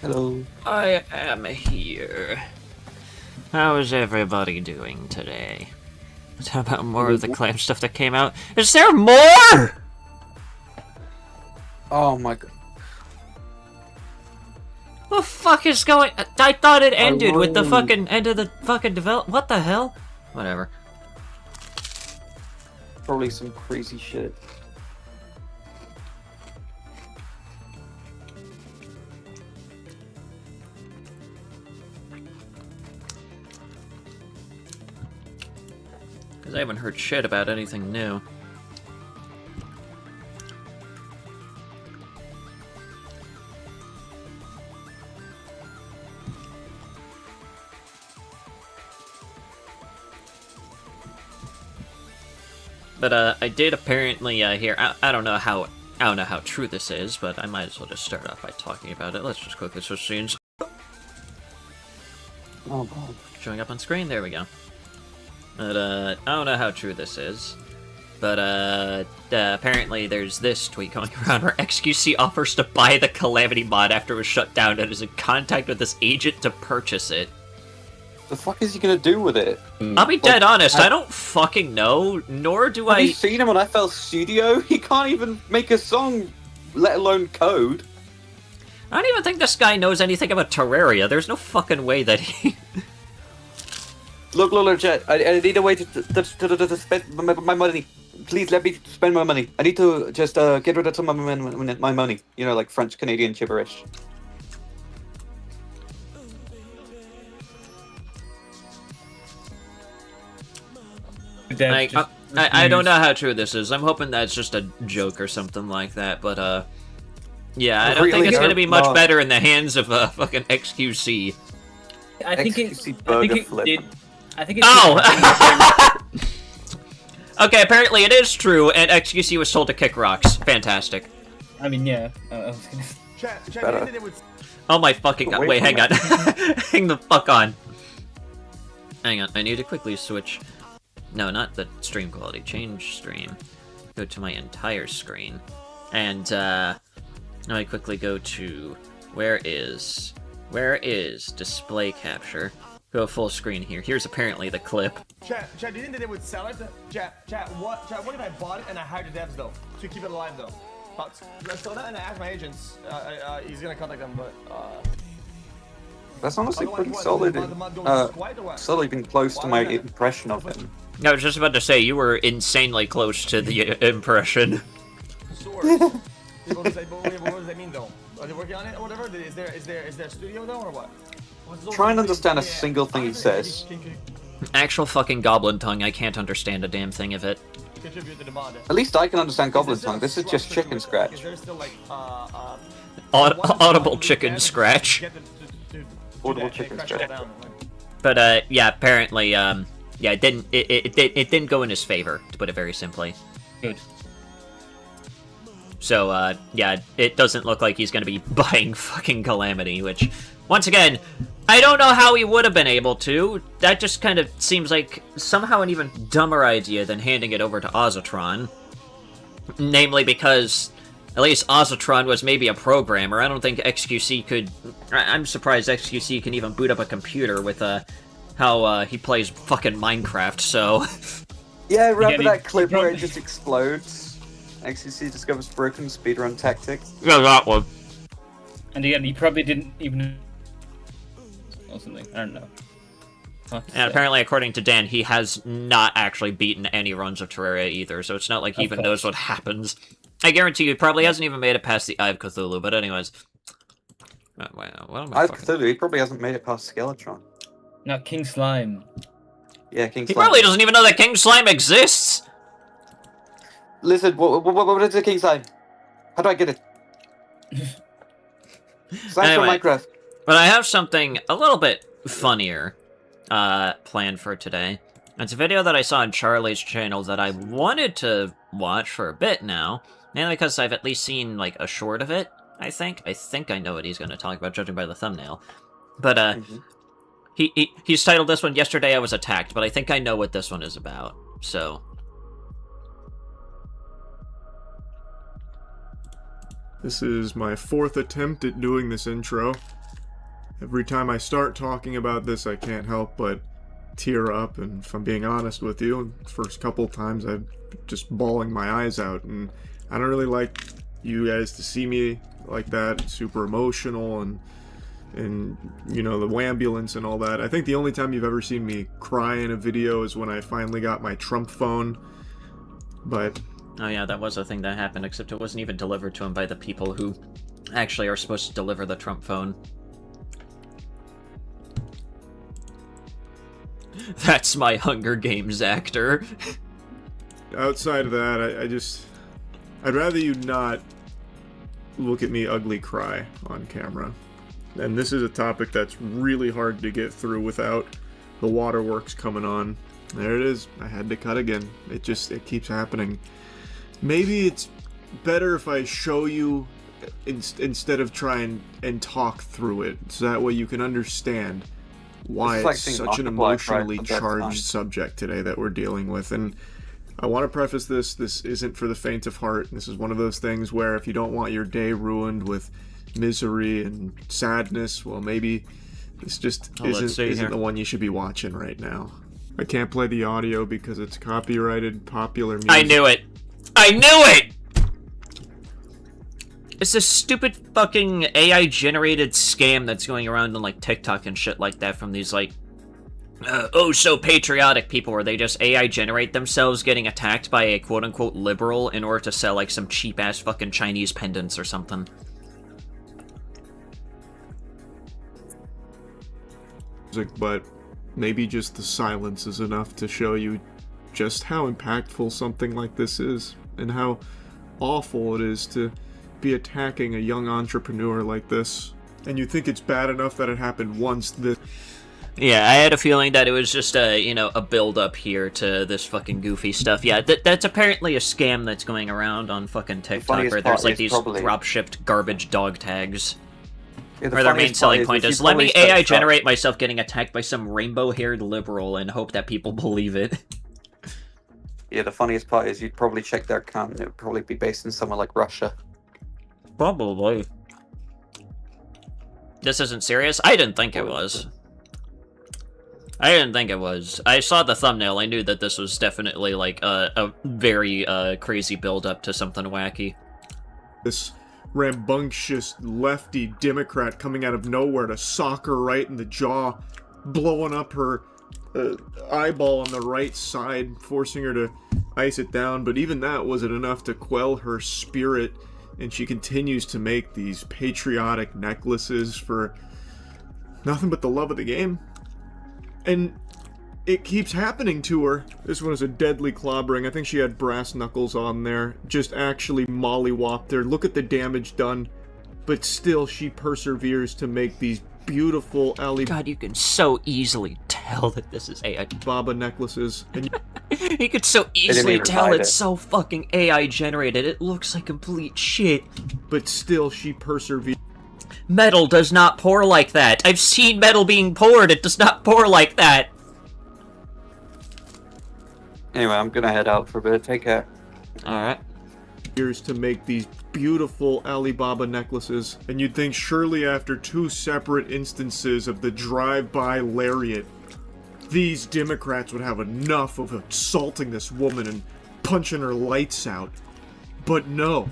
Hello. I am here. How is everybody doing today? How about more of the clam stuff that came out? Is there more?! Oh my god. What the fuck is going- I thought it ended with the fucking end of the fucking what the hell? Whatever. Probably some crazy shit. Because I haven't heard shit about anything new. But I did apparently hear. I don't know how true this is, but I might as well just start off by talking about it. Let's just quickly switch scenes. Oh god. Showing up on screen. There we go. But I don't know how true this is. But apparently there's this tweet going around where XQC offers to buy the Calamity mod after it was shut down and is in contact with this agent to purchase it. The fuck is he gonna do with it? I'll be dead honest, I don't fucking know, nor do Have I... you seen him on FL Studio? He can't even make a song, let alone code. I don't even think this guy knows anything about Terraria. There's no fucking way that he... Look, Jet, I need a way to spend my money. Please let me spend my money. I need to just get rid of some of my money. You know, like French-Canadian gibberish. Like, I don't know how true this is. I'm hoping that's just a joke or something like that, but, yeah, I don't think it's gonna be much better in the hands of, fucking XQC. I think it did. I think it's... Oh! Okay, apparently it is true, and XQC was told to kick rocks. Fantastic. I mean, yeah. I was gonna... Oh my fucking god. Wait, hang on. Hang the fuck on. Hang on, I need to quickly switch... No, not the stream quality. Change stream. Go to my entire screen. And, now I quickly go to... Where is display capture? Go full screen here. Here's apparently the clip. Chat, do you think that they would sell it? Chat, what if I bought it and I hired the devs though? To keep it alive though? Let's sell that and I ask my agents. He's gonna contact them, but That's honestly pretty solid. Solidly been close to my impression of him. I was just about to say, you were insanely close to the impression. Sure. What does that mean though? Are they working on it or whatever? Is there a studio though or what? Try and understand a single thing he says. Actual fucking goblin tongue, I can't understand a damn thing of it. At least I can understand goblin tongue. This is just chicken scratch. Audible chicken scratch. Audible chicken scratch. But yeah, apparently, yeah, it didn't go in his favor, to put it very simply. Good. So yeah, it doesn't look like he's gonna be buying fucking Calamity, which, once again, I don't know how he would have been able to. That just kind of seems like somehow an even dumber idea than handing it over to Ozotron. Namely because, at least Ozotron was maybe a programmer. I don't think XQC could... I'm surprised XQC can even boot up a computer with how he plays fucking Minecraft, so... Yeah, remember that clip where it just explodes? XQC discovers broken speedrun tactic? Yeah, that one. And again, he probably didn't even... or something. I don't know. And apparently, according to Dan, he has not actually beaten any runs of Terraria either, so it's not like he even knows what happens. I guarantee you, he probably hasn't even made it past the Eye of Cthulhu, but anyways. What am I Eye of Cthulhu, he probably hasn't made it past Skeletron. Not King Slime. Yeah, King He Slime. probably doesn't even know that King Slime exists! Listen, what is a King Slime? How do I get it? Slime Anyway. from Minecraft. But I have something a little bit funnier planned for today. It's a video that I saw on Charlie's channel that I wanted to watch for a bit now, mainly because I've at least seen, like, a short of it, I think. I think I know what he's going to talk about, judging by the thumbnail. But, he's titled this one, Yesterday I Was Attacked, but I think I know what this one is about, so... This is my 4th attempt at doing this intro. Every time I start talking about this, I can't help but tear up, and if I'm being honest with you, the first couple times I'm just bawling my eyes out, and I don't really like you guys to see me like that, super emotional, and you know, the wambulance and all that. I think the only time you've ever seen me cry in a video is when I finally got my Trump phone, but... Oh yeah, that was a thing that happened, except it wasn't even delivered to him by the people who actually are supposed to deliver the Trump phone. That's my Hunger Games actor. Outside of that, I'd rather you not look at me ugly cry on camera. And this is a topic that's really hard to get through without the waterworks coming on. There it is. I had to cut again. It keeps happening. Maybe it's better if I show you instead of try and talk through it, so that way you can understand why This is like it's seeing such an multiply, right? emotionally But that's fine. charged subject today that we're dealing with. And I want to preface this isn't for the faint of heart. This is one of those things where if you don't want your day ruined with misery and sadness, well, maybe this just isn't the one you should be watching right now. I can't play the audio because it's copyrighted popular music. I knew it! I knew it! It's this stupid fucking AI-generated scam that's going around on, like, TikTok and shit like that from these, like, oh so patriotic people where they just AI-generate themselves getting attacked by a quote-unquote liberal in order to sell, like, some cheap-ass fucking Chinese pendants or something. But maybe just the silence is enough to show you just how impactful something like this is, and how awful it is to be attacking a young entrepreneur like this. And you think it's bad enough that it happened once. Yeah, I had a feeling that it was just a build-up here to this fucking goofy stuff. Yeah, that's apparently a scam that's going around on fucking TikTok, funniest where there's, part like, is these probably- drop-shipped garbage dog tags. Yeah, the Or their main funniest selling part point that is, you let me probably AI searched up- generate myself getting attacked by some rainbow-haired liberal and hope that people believe it. Yeah, the funniest part is you'd probably check their account and it would probably be based in somewhere like Russia. Probably. This isn't serious? I didn't think it was. I didn't think it was. I saw the thumbnail, I knew that this was definitely, like, a very, crazy build-up to something wacky. This rambunctious lefty Democrat coming out of nowhere to sock her right in the jaw, blowing up her eyeball on the right side, forcing her to ice it down. But even that wasn't enough to quell her spirit, and she continues to make these patriotic necklaces for nothing but the love of the game. And it keeps happening to her. This one is a deadly clobbering. I think she had brass knuckles on there. Just actually mollywopped her. Look at the damage done. But still, she perseveres to make these beautiful God, you can so easily tell that this is AI. Baba necklaces. And You could so easily even tell hide it's it. so fucking AI generated. It looks like complete shit. but still, she perseveres. Metal does not pour like that. I've seen metal being poured. It does not pour like that. Anyway, I'm gonna head out for a bit. Take care. Alright. To make these beautiful Alibaba necklaces, and you'd think surely after two separate instances of the drive-by lariat, these Democrats would have enough of assaulting this woman and punching her lights out. But no,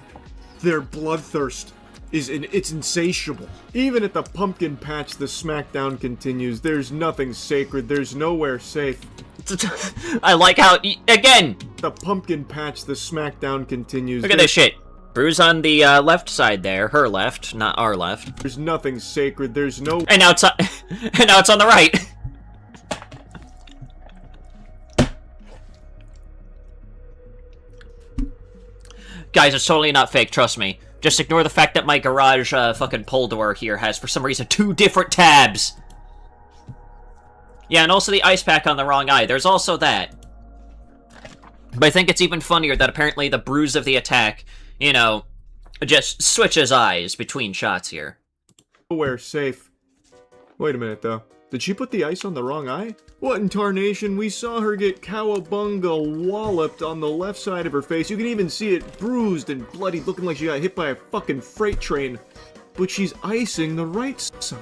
their bloodthirst it's insatiable. Even at the pumpkin patch, the smackdown continues. There's nothing sacred. There's nowhere safe. I like how, again, The pumpkin patch, the smackdown continues. look at this shit. Bruise on the left side there. Her left, not our left. There's nothing sacred. There's no. And now it's on, and now it's on the right. Guys, it's totally not fake, trust me. Just ignore the fact that my garage fucking pull door here has, for some reason, 2 different tabs. Yeah, and also the ice pack on the wrong eye. There's also that. But I think it's even funnier that apparently the bruise of the attack, you know, just switches eyes between shots here. Nowhere safe. Wait a minute, though. Did she put the ice on the wrong eye? What in tarnation? We saw her get cowabunga walloped on the left side of her face. You can even see it bruised and bloody, looking like she got hit by a fucking freight train. But she's icing the right side.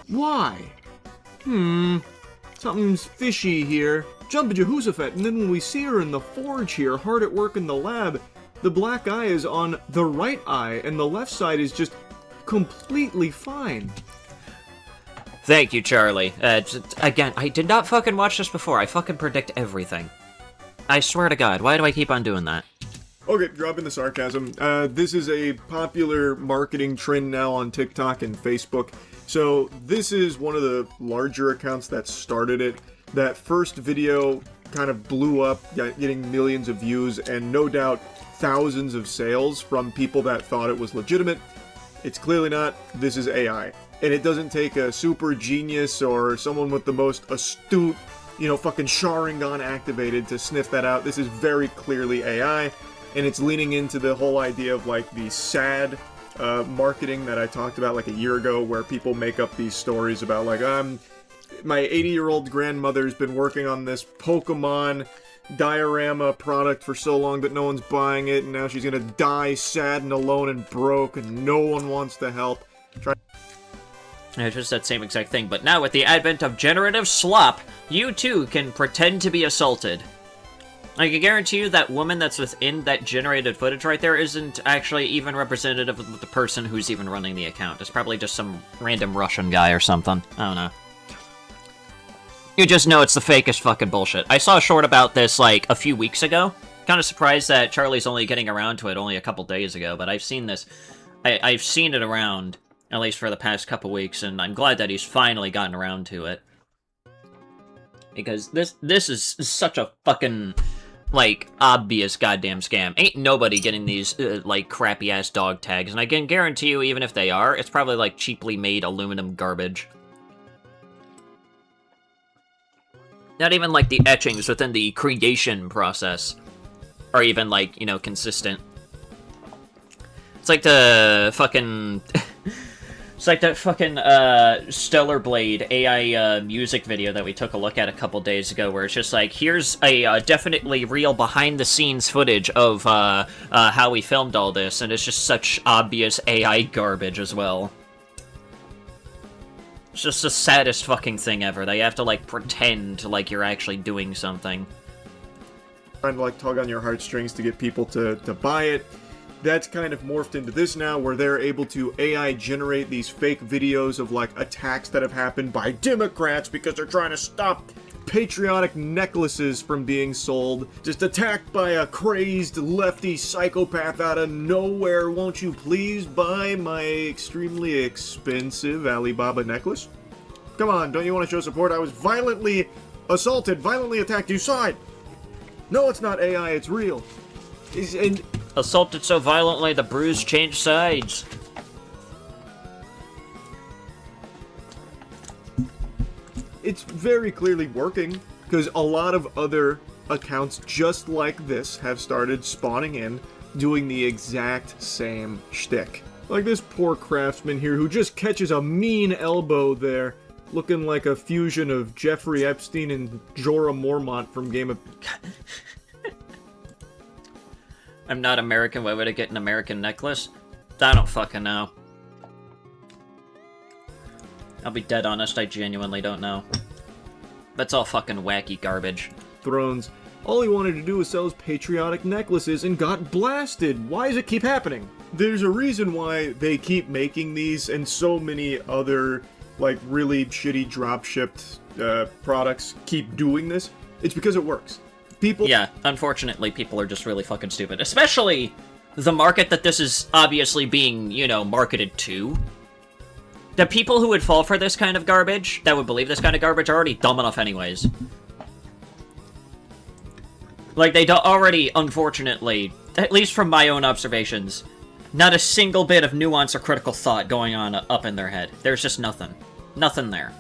Why? Something's fishy here. Jump to Jehoshaphat, and then when we see her in the forge here, hard at work in the lab, the black eye is on the right eye, and the left side is just completely fine. Thank you, Charlie. Again, I did not fucking watch this before. I fucking predict everything. I swear to God, why do I keep on doing that? Okay, dropping the sarcasm. This is a popular marketing trend now on TikTok and Facebook. So this is one of the larger accounts that started it. That first video kind of blew up, getting millions of views, and no doubt thousands of sales from people that thought it was legitimate. It's clearly not. This is AI. And it doesn't take a super genius or someone with the most astute fucking Sharingan activated to sniff that out. This is very clearly AI, and it's leaning into the whole idea of, like, the sad marketing that I talked about, like, a year ago, where people make up these stories about, like, my 80-year-old grandmother's been working on this Pokemon diorama product for so long that no one's buying it, and now she's gonna die sad and alone and broke, and no one wants to help. It's just that same exact thing, but now with the advent of generative slop, you too can pretend to be assaulted. I can guarantee you that woman that's within that generated footage right there isn't actually even representative of the person who's even running the account. It's probably just some random Russian guy or something. I don't know. You just know it's the fakest fucking bullshit. I saw a short about this, like, a few weeks ago. Kind of surprised that Charlie's only getting around to it only a couple days ago, but I've seen this. I've seen it around, at least for the past couple weeks, and I'm glad that he's finally gotten around to it. Because this is such a fucking, like, obvious goddamn scam. Ain't nobody getting these, like, crappy-ass dog tags, and I can guarantee you, even if they are, it's probably, like, cheaply made aluminum garbage. Not even, like, the etchings within the creation process are even, like, you know, consistent. It's like the fucking... It's like that fucking, Stellar Blade AI, music video that we took a look at a couple days ago, where it's just like, here's a, definitely real behind-the-scenes footage of, how we filmed all this, and it's just such obvious AI garbage as well. It's just the saddest fucking thing ever. They have to, like, pretend like you're actually doing something. Trying to, like, tug on your heartstrings to get people to buy it. That's kind of morphed into this now, where they're able to AI generate these fake videos of, like, attacks that have happened by Democrats because they're trying to stop patriotic necklaces from being sold. Just attacked by a crazed lefty psychopath out of nowhere. Won't you please buy my extremely expensive Alibaba necklace? Come on, don't you want to show support? I was violently assaulted, violently attacked. You saw it. No, it's not AI, it's real. And assaulted so violently the bruise changed sides. it's very clearly working, because a lot of other accounts just like this have started spawning in, doing the exact same shtick. Like this poor craftsman here who just catches a mean elbow there, looking like a fusion of Jeffrey Epstein and Jorah Mormont from Game of... I'm not American, why would I get an American necklace? I don't fucking know. I'll be dead honest, I genuinely don't know. That's all fucking wacky garbage. Thrones. All he wanted to do was sell his patriotic necklaces and got blasted. Why does it keep happening? There's a reason why they keep making these and so many other, like, really shitty drop-shipped products keep doing this. It's because it works. People... Yeah, unfortunately, people are just really fucking stupid. Especially the market that this is obviously being, you know, marketed to. The people who would fall for this kind of garbage, that would believe this kind of garbage, are already dumb enough anyways. Like, they don't already, unfortunately, at least from my own observations, not a single bit of nuance or critical thought going on up in their head. There's just nothing. Nothing there.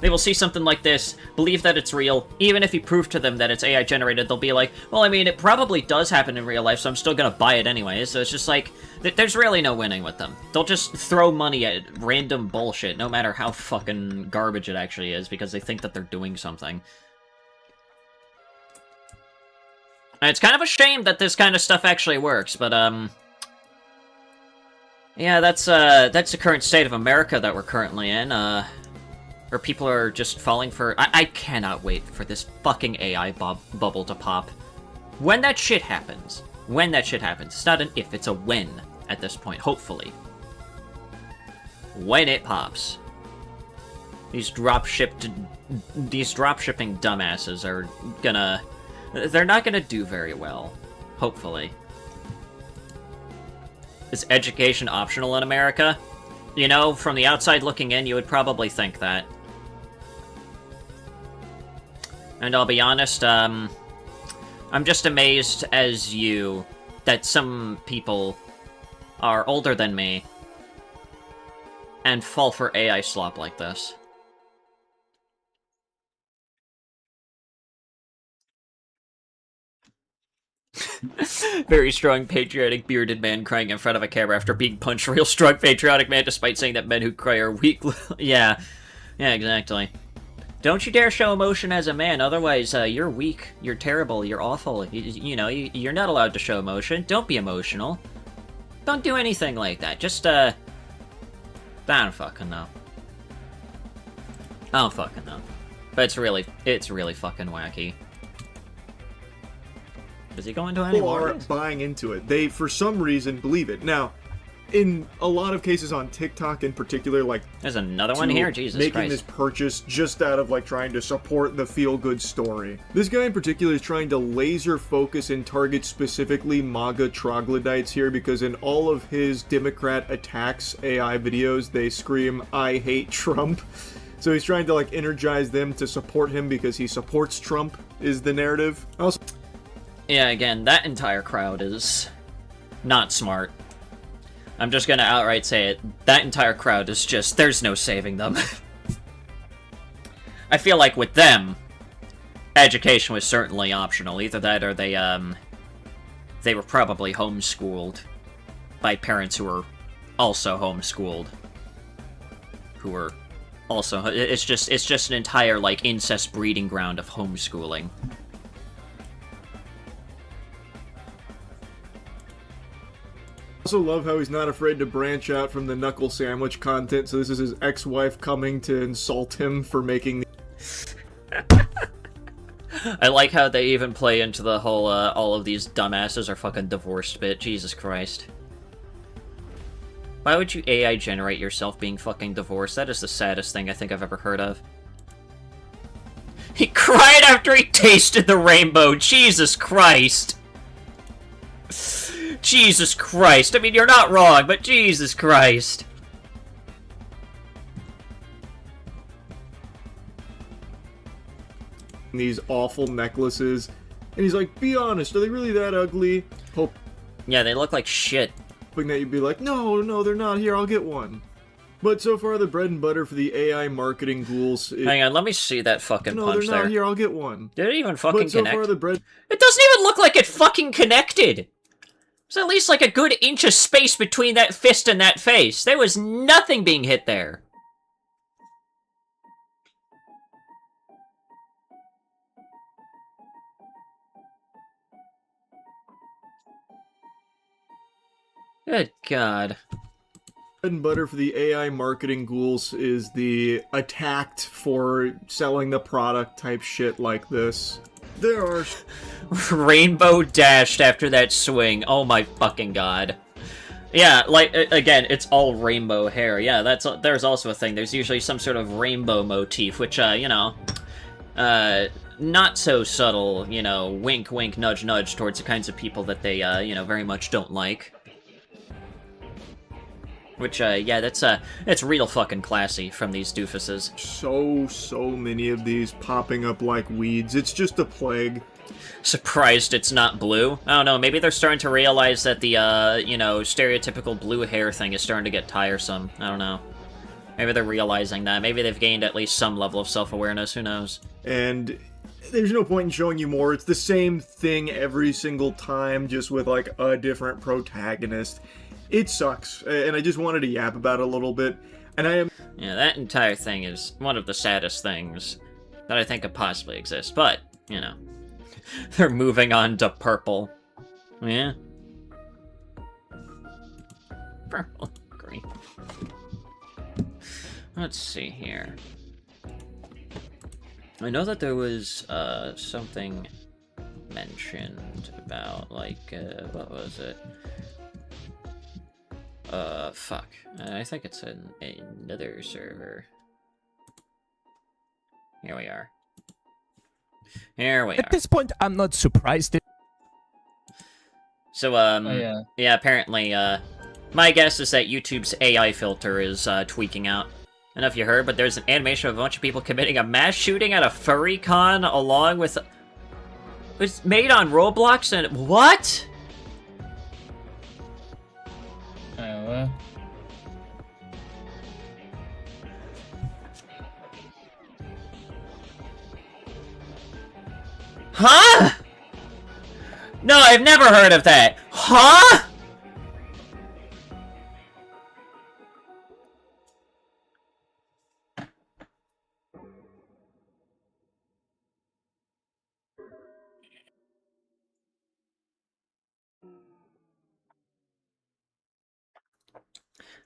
They will see something like this, believe that it's real, even if you prove to them that it's AI generated, they'll be like, well, I mean, it probably does happen in real life, so I'm still gonna buy it anyway. So it's just like, there's really no winning with them. They'll just throw money at random bullshit, no matter how fucking garbage it actually is, because they think that they're doing something. And it's kind of a shame that this kind of stuff actually works, but, yeah, that's the current state of America that we're currently in, where people are just falling for... I cannot wait for this fucking AI bubble to pop. When that shit happens, it's not an if, it's a when at this point, hopefully. When it pops. These dropshipping dumbasses are gonna... They're not gonna do very well, hopefully. Is education optional in America? You know, from the outside looking in, you would probably think that. And I'll be honest, I'm just amazed as you that some people are older than me and fall for AI slop like this. Very strong, patriotic, bearded man crying in front of a camera after being punched. Real strong, patriotic man, despite saying that men who cry are weak. Yeah. Yeah, exactly. Don't you dare show emotion as a man, otherwise, you're weak, you're terrible, you're awful. You know, you're not allowed to show emotion. Don't be emotional. Don't do anything like that. Just, I don't fucking know. I don't fucking know. But it's really fucking wacky. Is he going to any People more? aren't buying into it. They, for some reason, believe it. Now, in a lot of cases on TikTok in particular, like... There's another one here? Jesus making Christ. this purchase just out of, like, trying to support the feel-good story. This guy in particular is trying to laser focus and target specifically MAGA troglodytes here, because in all of his Democrat attacks AI videos, they scream, "I hate Trump." So he's trying to, like, energize them to support him because he supports Trump, is the narrative. Also... Yeah, again, that entire crowd is not smart. I'm just gonna outright say it. That entire crowd is just... There's no saving them. I feel like with them, education was certainly optional. Either that or they were probably homeschooled by parents who were also homeschooled. Who were also... It's just an entire, like, incest breeding ground of homeschooling. Also love how he's not afraid to branch out from the knuckle sandwich content, so this is his ex-wife coming to insult him for making I like how they even play into the whole, all of these dumbasses are fucking divorced bit. Jesus Christ. Why would you AI generate yourself being fucking divorced? That is the saddest thing I think I've ever heard of. He cried after he tasted the rainbow! Jesus Christ! Jesus Christ. I mean, you're not wrong, but Jesus Christ. these awful necklaces. And he's like, be honest, are they really that ugly? Yeah, they look like shit. Hoping that you'd be like, no, they're not. Here, I'll get one. But so far, the bread and butter for the AI marketing ghouls is... Hang on, let me see that fucking no, punch they're not. there. Here, I'll get one. Did it even fucking But so connect? far, the bread... It doesn't even look like it fucking connected! There's at least like a good inch of space between that fist and that face. There was nothing being hit there. Good God. Bread and butter for the AI marketing ghouls is the attacked for selling the product type shit like this. There are... Rainbow dashed after that swing. Oh my fucking God. Yeah, like, again, it's all rainbow hair. Yeah, there's also a thing. There's usually some sort of rainbow motif, which, you know, not so subtle, you know, wink, wink, nudge, nudge towards the kinds of people that they, you know, very much don't like. Which, yeah, that's real fucking classy from these doofuses. So many of these popping up like weeds. It's just a plague. Surprised it's not blue? I don't know, maybe they're starting to realize that the, you know, stereotypical blue hair thing is starting to get tiresome. I don't know. Maybe they're realizing that. Maybe they've gained at least some level of self-awareness, who knows? And there's no point in showing you more. It's the same thing every single time, just with, like, a different protagonist. It sucks, and I just wanted to yap about it a little bit, and I am... Yeah, that entire thing is one of the saddest things that I think could possibly exist, but, you know. They're moving on to purple. Yeah? Purple. Green. Let's see here. I know that there was, something mentioned about, like, what was it? Fuck. I think it's in another server. Here we are. Here we are. At this point, I'm not surprised. So, Oh, yeah, apparently, my guess is that YouTube's AI filter is, tweaking out. I don't know if you heard, but there's an animation of a bunch of people committing a mass shooting at a furry con along with... It's made on Roblox and... What?! Huh?! No, I've never heard of that. Huh?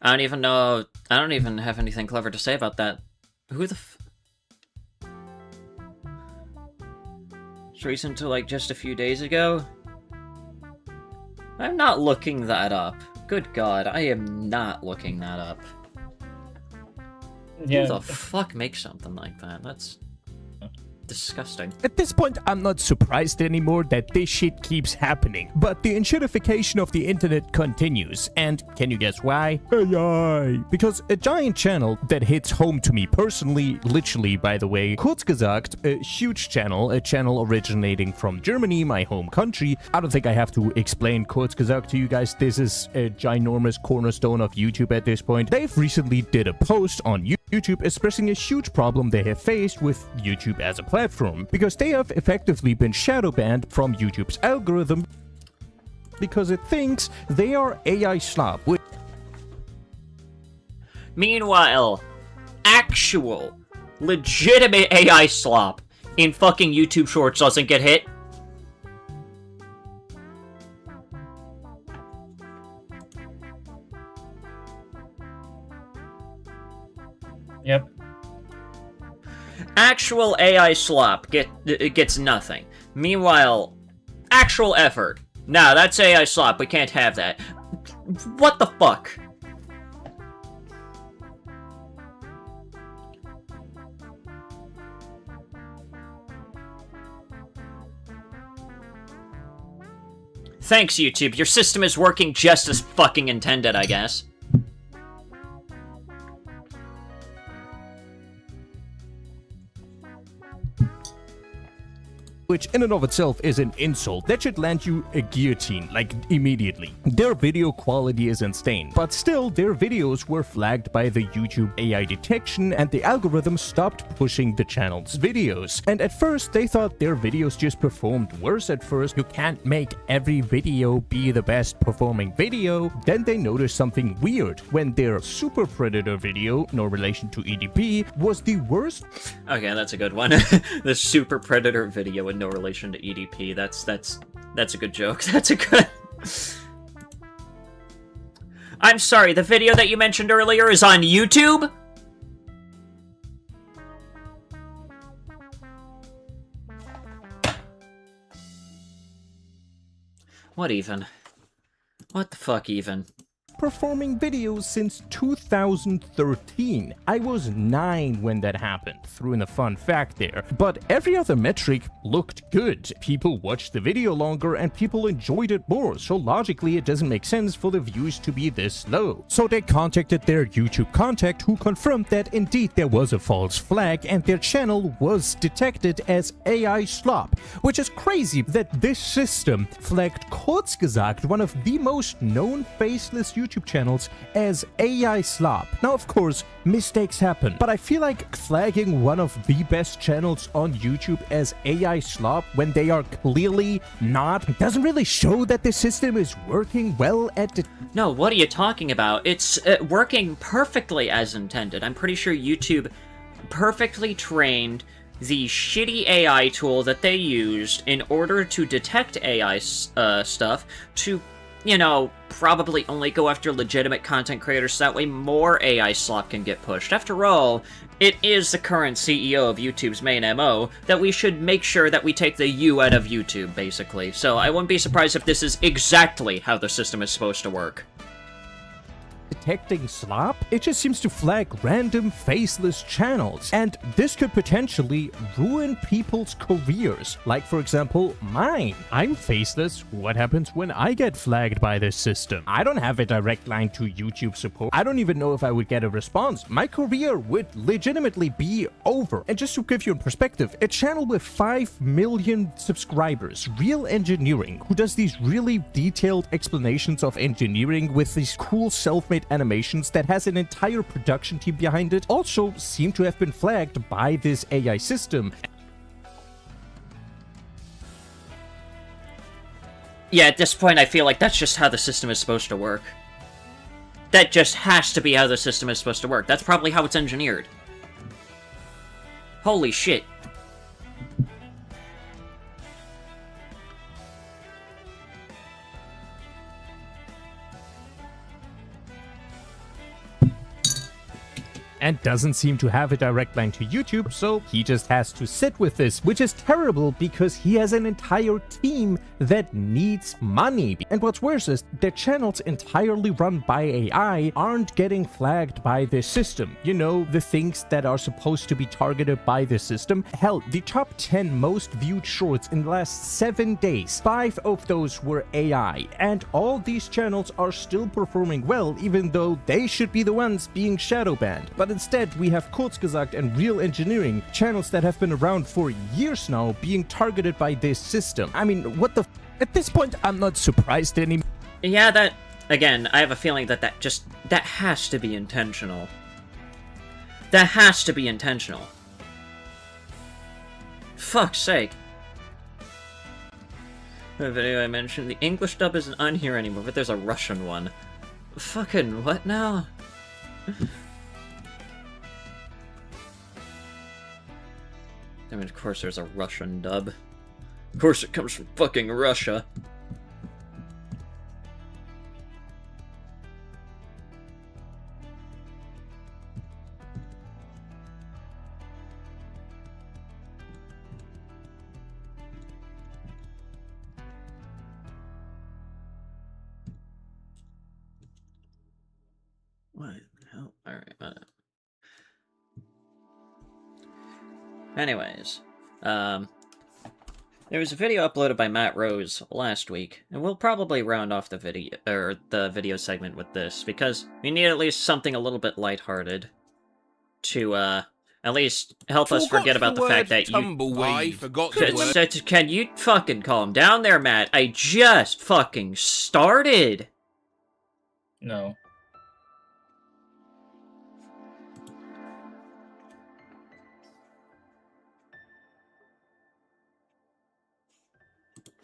I don't even know. I don't even have anything clever to say about that. Who the f... It's recent to, like, just a few days ago? I'm not looking that up. Good God, I am not looking that up. Yeah. Who the fuck makes something like that? That's disgusting. At this point, I'm not surprised anymore that this shit keeps happening. But the enshittification of the internet continues. And can you guess why? AI. Because a giant channel that hits home to me personally, literally by the way, Kurzgesagt, a huge channel, a channel originating from Germany, my home country. I don't think I have to explain Kurzgesagt to you guys. This is a ginormous cornerstone of YouTube at this point. They've recently did a post on YouTube expressing a huge problem they have faced with YouTube as a platform, because they have effectively been shadow banned from YouTube's algorithm because it thinks they are AI slop. Meanwhile, actual, legitimate AI slop in fucking YouTube Shorts doesn't get hit. Yep. Actual AI slop gets nothing. Meanwhile, actual effort. Nah, that's AI slop. We can't have that. What the fuck? Thanks, YouTube. Your system is working just as fucking intended, I guess. Which in and of itself is an insult. That should land you a guillotine, like, immediately. Their video quality is insane, but still, their videos were flagged by the YouTube AI detection and the algorithm stopped pushing the channel's videos. And at first, they thought their videos just performed worse at first. You can't make every video be the best performing video. Then they noticed something weird when their Super Predator video, no relation to EDP, was the worst. Okay, that's a good one. The Super Predator video with no relation to EDP. That's a good joke. That's a good... I'm sorry, the video that you mentioned earlier is on YouTube? What even? What the fuck even? Performing videos since 2013. I was 9 when that happened, threw in a fun fact there. But every other metric looked good. People watched the video longer and people enjoyed it more, so logically it doesn't make sense for the views to be this low. So they contacted their YouTube contact, who confirmed that indeed there was a false flag and their channel was detected as AI slop, which is crazy that this system flagged Kurzgesagt, one of the most known faceless YouTube channels, as AI slop. Now, of course, mistakes happen, but I feel like flagging one of the best channels on YouTube as AI slop when they are clearly not doesn't really show that the system is working well at the... No, what are you talking about? It's working perfectly as intended. I'm pretty sure YouTube perfectly trained the shitty AI tool that they used in order to detect AI stuff to, you know, probably only go after legitimate content creators so that way more AI slop can get pushed. After all, it is the current CEO of YouTube's main MO that we should make sure that we take the U out of YouTube, basically. So I wouldn't be surprised if this is exactly how the system is supposed to work. Detecting slop? It just seems to flag random faceless channels, and this could potentially ruin people's careers, like for example mine. I'm faceless. What happens when I get flagged by this system? I don't have a direct line to YouTube support. I don't even know if I would get a response. My career would legitimately be over. And just to give you a perspective, a channel with 5 million subscribers, Real Engineering, who does these really detailed explanations of engineering with these cool self-made animations that has an entire production team behind it, also seem to have been flagged by this AI system. Yeah, at this point I feel like that's just how the system is supposed to work. That just has to be how the system is supposed to work. That's probably how it's engineered. Holy shit. And doesn't seem to have a direct line to YouTube, so he just has to sit with this, which is terrible because he has an entire team that needs money. And what's worse is their channels entirely run by AI aren't getting flagged by the system. You know, the things that are supposed to be targeted by the system. Hell, the top 10 most viewed shorts in the last 7 days, 5 of those were AI. And all these channels are still performing well, even though they should be the ones being shadow banned. But instead, we have Kurzgesagt and Real Engineering, channels that have been around for years now, being targeted by this system. I mean, what the At this point, I'm not surprised anymore. Yeah, that... Again, I have a feeling that that has to be intentional. That has to be intentional. Fuck's sake. The video I mentioned, the English dub isn't on here anymore, but there's a Russian one. Fucking what now? I mean, of course there's a Russian dub. Of course it comes from fucking Russia. What the hell? Alright, anyways, there was a video uploaded by Matt Rose last week, and we'll probably round off the video segment with this, because we need at least something a little bit lighthearted to, at least help us forget about the fact that I forgot the word. Can you fucking calm down there, Matt? I just fucking started! No.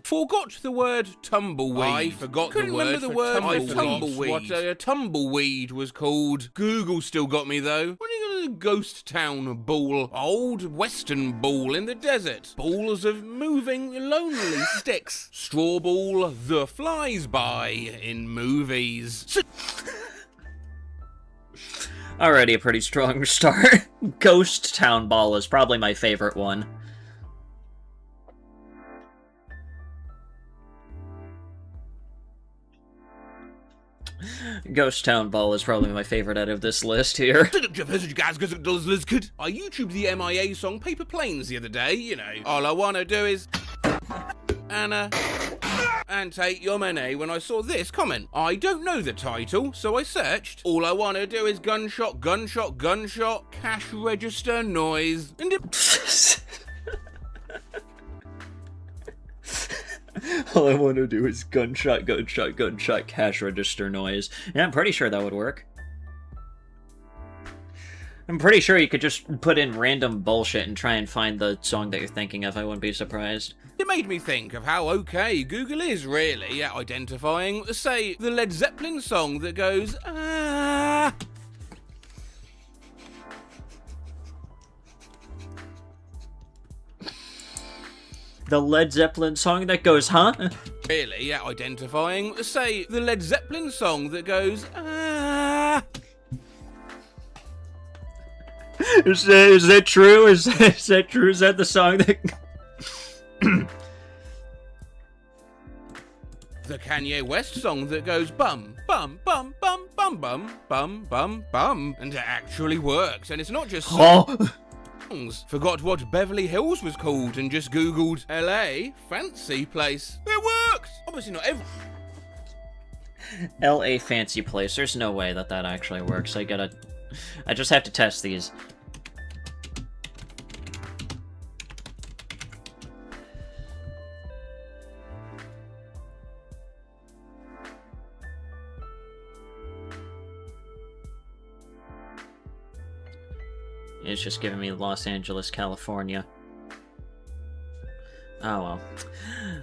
Forgot the word tumbleweed. I forgot Couldn't the word. remember the word I for forgot tumbleweed. what a tumbleweed was called. Google still got me though. When are you going to ghost town ball? Old western ball in the desert. Balls of moving lonely sticks. Straw ball the flies by in movies. Already a pretty strong start. Ghost Town Ball is probably my favorite one. Ghost Town Ball is probably my favorite out of this list here. I YouTubed the MIA song Paper Planes the other day, you know. All I wanna do is Anna and take your money when I saw this comment. I don't know the title, so I searched. All I wanna do is gunshot, gunshot, gunshot, cash register noise. And it All I want to do is gunshot, gunshot, gunshot, cash register noise. Yeah, I'm pretty sure that would work. I'm pretty sure you could just put in random bullshit and try and find the song that you're thinking of. I wouldn't be surprised. It made me think of how okay Google is really at identifying, say, the Led Zeppelin song that goes, ah. The Led Zeppelin song that goes, huh? Really at identifying, say, the Led Zeppelin song that goes, ah. Is that true? Is that true? Is that the song that... The Kanye West song that goes bum, bum, bum, bum, bum, bum, bum, bum, bum. And it actually works, and it's not just songs. Forgot what Beverly Hills was called and just Googled LA, fancy place. It works! Obviously not every... LA fancy place. There's no way that actually works. I just have to test these. It's just giving me Los Angeles, California. Oh well.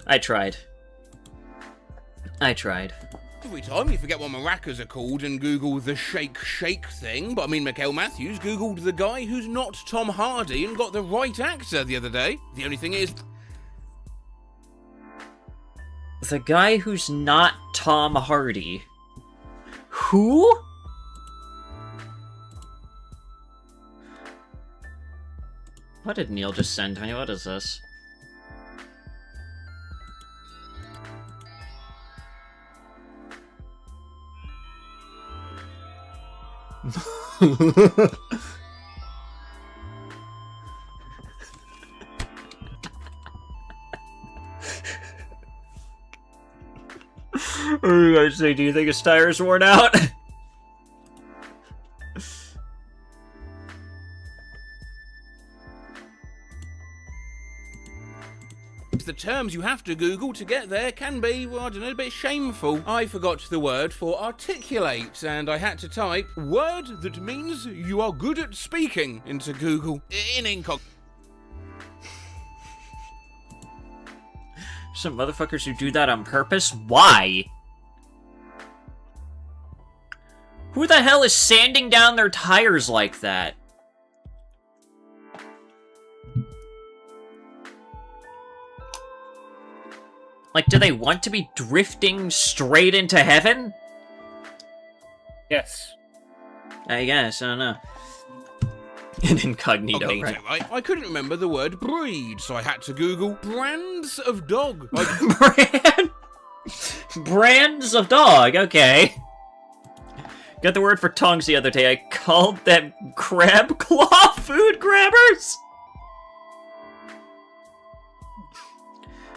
I tried. I tried. Every time you forget what maracas are called and Google the shake thing, but I mean Mikhail Matthews Googled the guy who's not Tom Hardy and got the right actor the other day. The only thing is... The guy who's not Tom Hardy. Who? What did Neil just send me? What is this? What do you guys say? Do you think his tire's worn out? The terms you have to Google to get there can be, well, I don't know, a bit shameful. I forgot the word for articulate, and I had to type word that means you are good at speaking into Google in incog. Some motherfuckers who do that on purpose? Why? Who the hell is sanding down their tires like that? Like, do they want to be drifting straight into heaven? Yes. I guess, I don't know. An incognito, Okay, right? I couldn't remember the word breed, so I had to Google brands of dog. Brands of dog, okay. Got the word for tongues the other day. I called them crab claw food grabbers.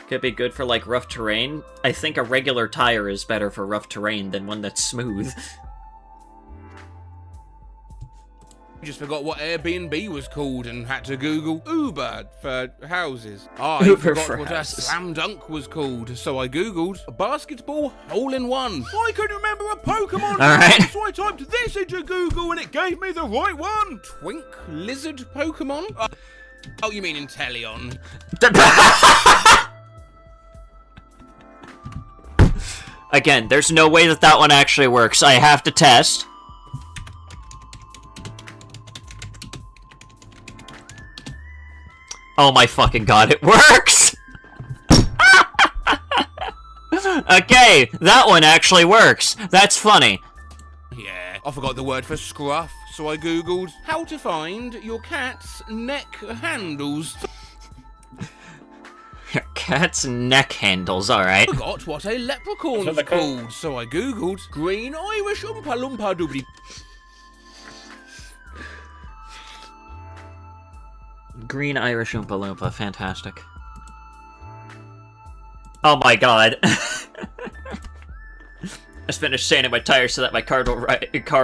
Could be good for, like, rough terrain. I think a regular tire is better for rough terrain than one that's smooth. Just forgot what Airbnb was called and had to Google Uber for houses. I Uber forgot for what houses. a slam dunk was called, so I Googled a basketball hole-in-one. I couldn't remember a Pokemon, Alright. so I typed this into Google and it gave me the right one. Twink lizard Pokemon? Oh, you mean Inteleon? Again, there's no way that that one actually works. I have to test. Oh my fucking god, it works! Okay, that one actually works. That's funny. Yeah, I forgot the word for scruff, so I Googled how to find your cat's neck handles. Your cat's neck handles, alright. Forgot what a leprechaun So was they're called- called, so I Googled green Irish Oompa Loompa Doobly. Green Irish Oompa Loompa, fantastic. Oh my god. I just finished sanding my tires so that my car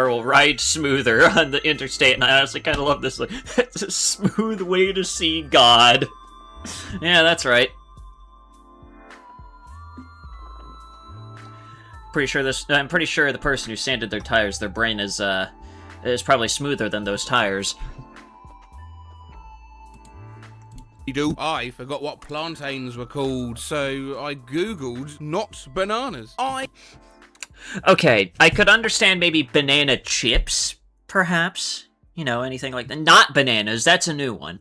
will ride smoother on the interstate, and I honestly kind of love this. Like, it's a smooth way to see God. Yeah, that's right. I'm pretty sure the person who sanded their tires, their brain is probably smoother than those tires. I forgot what plantains were called, so I Googled not bananas. Okay, I could understand maybe banana chips, perhaps. You know, anything like that. Not bananas, that's a new one.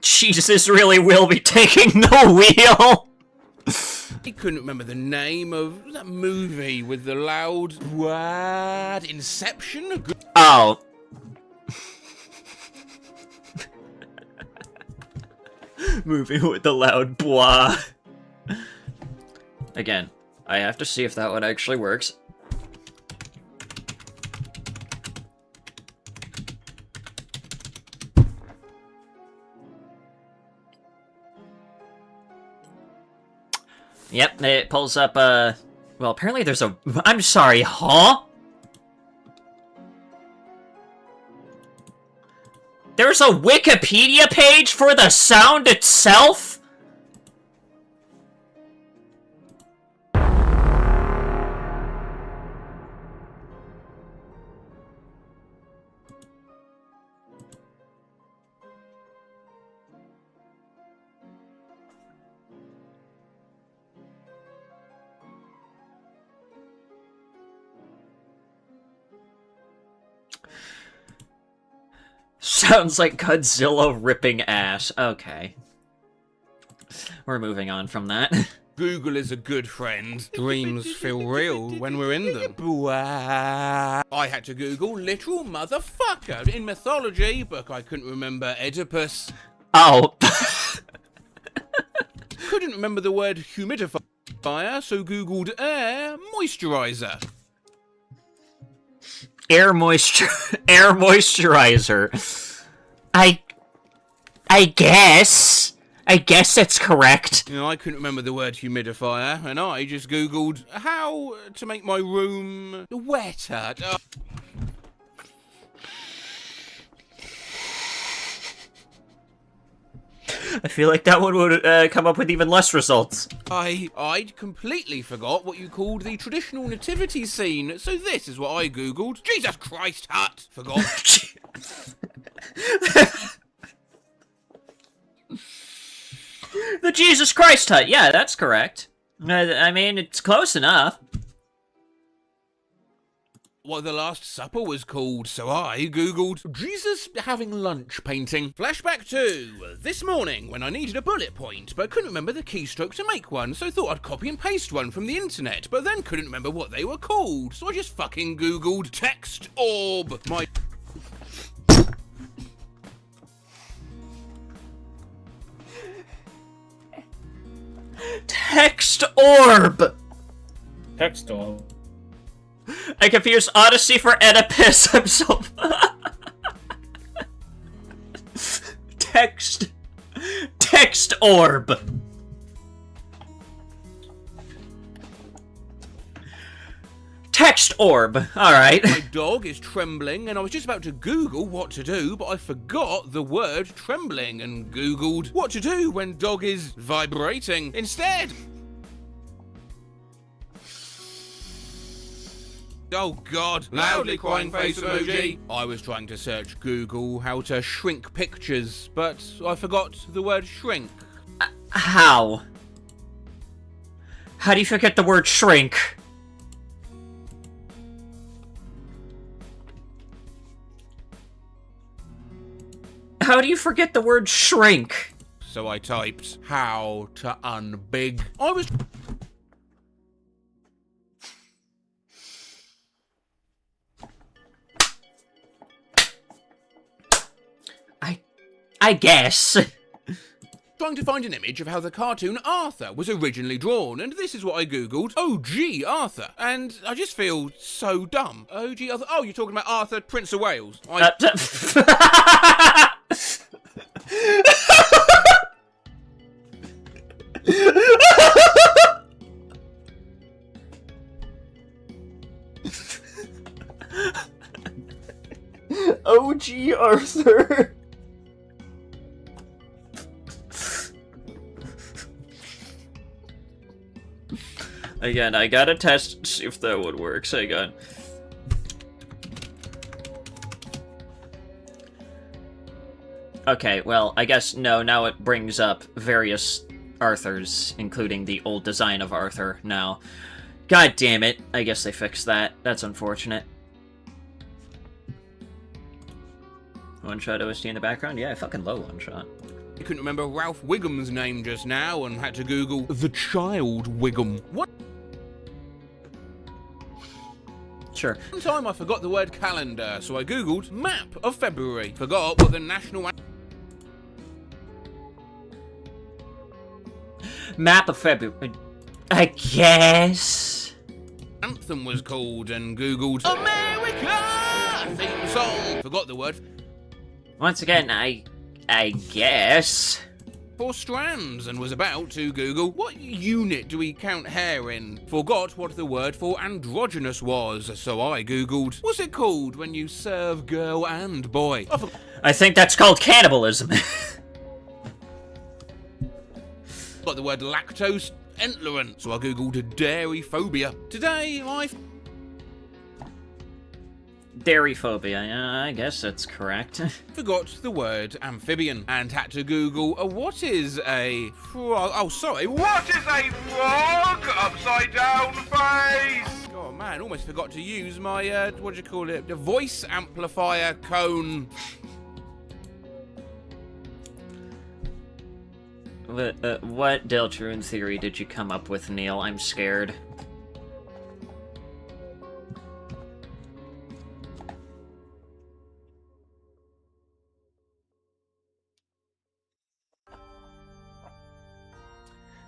Jesus really will be taking the wheel! I couldn't remember the name of that movie with the loud what? Inception? Oh. Movie with the loud blah. Again, I have to see if that one actually works. Yep, it pulls up, well, apparently there's a... I'm sorry, huh? There's a Wikipedia page for the sound itself? Sounds like Godzilla ripping ass. Okay. We're moving on from that. Google is a good friend. Dreams feel real when we're in them. I had to Google literal motherfucker. In mythology, but I couldn't remember Oedipus. Oh. Couldn't remember the word humidifier, so Googled air moisturizer. Air moisturizer. I guess that's correct. You know, I couldn't remember the word humidifier, and I just Googled how to make my room wetter. I feel like that one would come up with even less results. I'd completely forgot what you called the traditional nativity scene, so this is what I Googled. Jesus Christ, Hut! Forgot. The Jesus Christ hut. Yeah, that's correct. I mean, it's close enough. What the Last Supper was called, so I Googled Jesus having lunch painting. Flashback to this morning when I needed a bullet point, but couldn't remember the keystroke to make one, so thought I'd copy and paste one from the internet, but then couldn't remember what they were called, so I just fucking Googled text orb. My Text orb. Text orb. I confused Odyssey for Oedipus. I'm so... Text orb. Text orb. Alright. My dog is trembling, and I was just about to Google what to do, but I forgot the word trembling and Googled what to do when dog is vibrating instead. Oh God, loudly crying face emoji. I was trying to search Google how to shrink pictures, but I forgot the word shrink. How? How do you forget the word shrink? How do you forget the word shrink? So I typed how to unbig. I was I guess. trying to find an image of how the cartoon Arthur was originally drawn, and this is what I googled. OG Arthur. And I just feel so dumb. OG Arthur. Oh, you're talking about Arthur, Prince of Wales. OG Arthur. Again, I gotta test, see if that would work. So again. Okay, well, I guess no, now it brings up various Arthurs, including the old design of Arthur now. God damn it, I guess they fixed that. That's unfortunate. One-shot OST in the background? Yeah, I fucking love one-shot. I couldn't remember Ralph Wiggum's name just now and had to Google the child Wiggum. What? Sure. One time I forgot the word calendar, so I googled map of February. Forgot what the national Map of February. I guess. anthem was called and googled America theme song. Forgot the word. Once again, I guess. 4 strands and was about to Google what unit do we count hair in? Forgot what the word for androgynous was, so I Googled what's it called when you serve girl and boy? I think that's called cannibalism. Got the word lactose intolerant, so I Googled dairy phobia. Today I Dairy phobia, yeah, I guess that's correct. forgot the word amphibian and had to Google what is a frog? Oh, sorry, what is a frog? Upside down face. Oh man, almost forgot to use my what do you call it? The voice amplifier cone. What Deltarune theory did you come up with, Neil? I'm scared.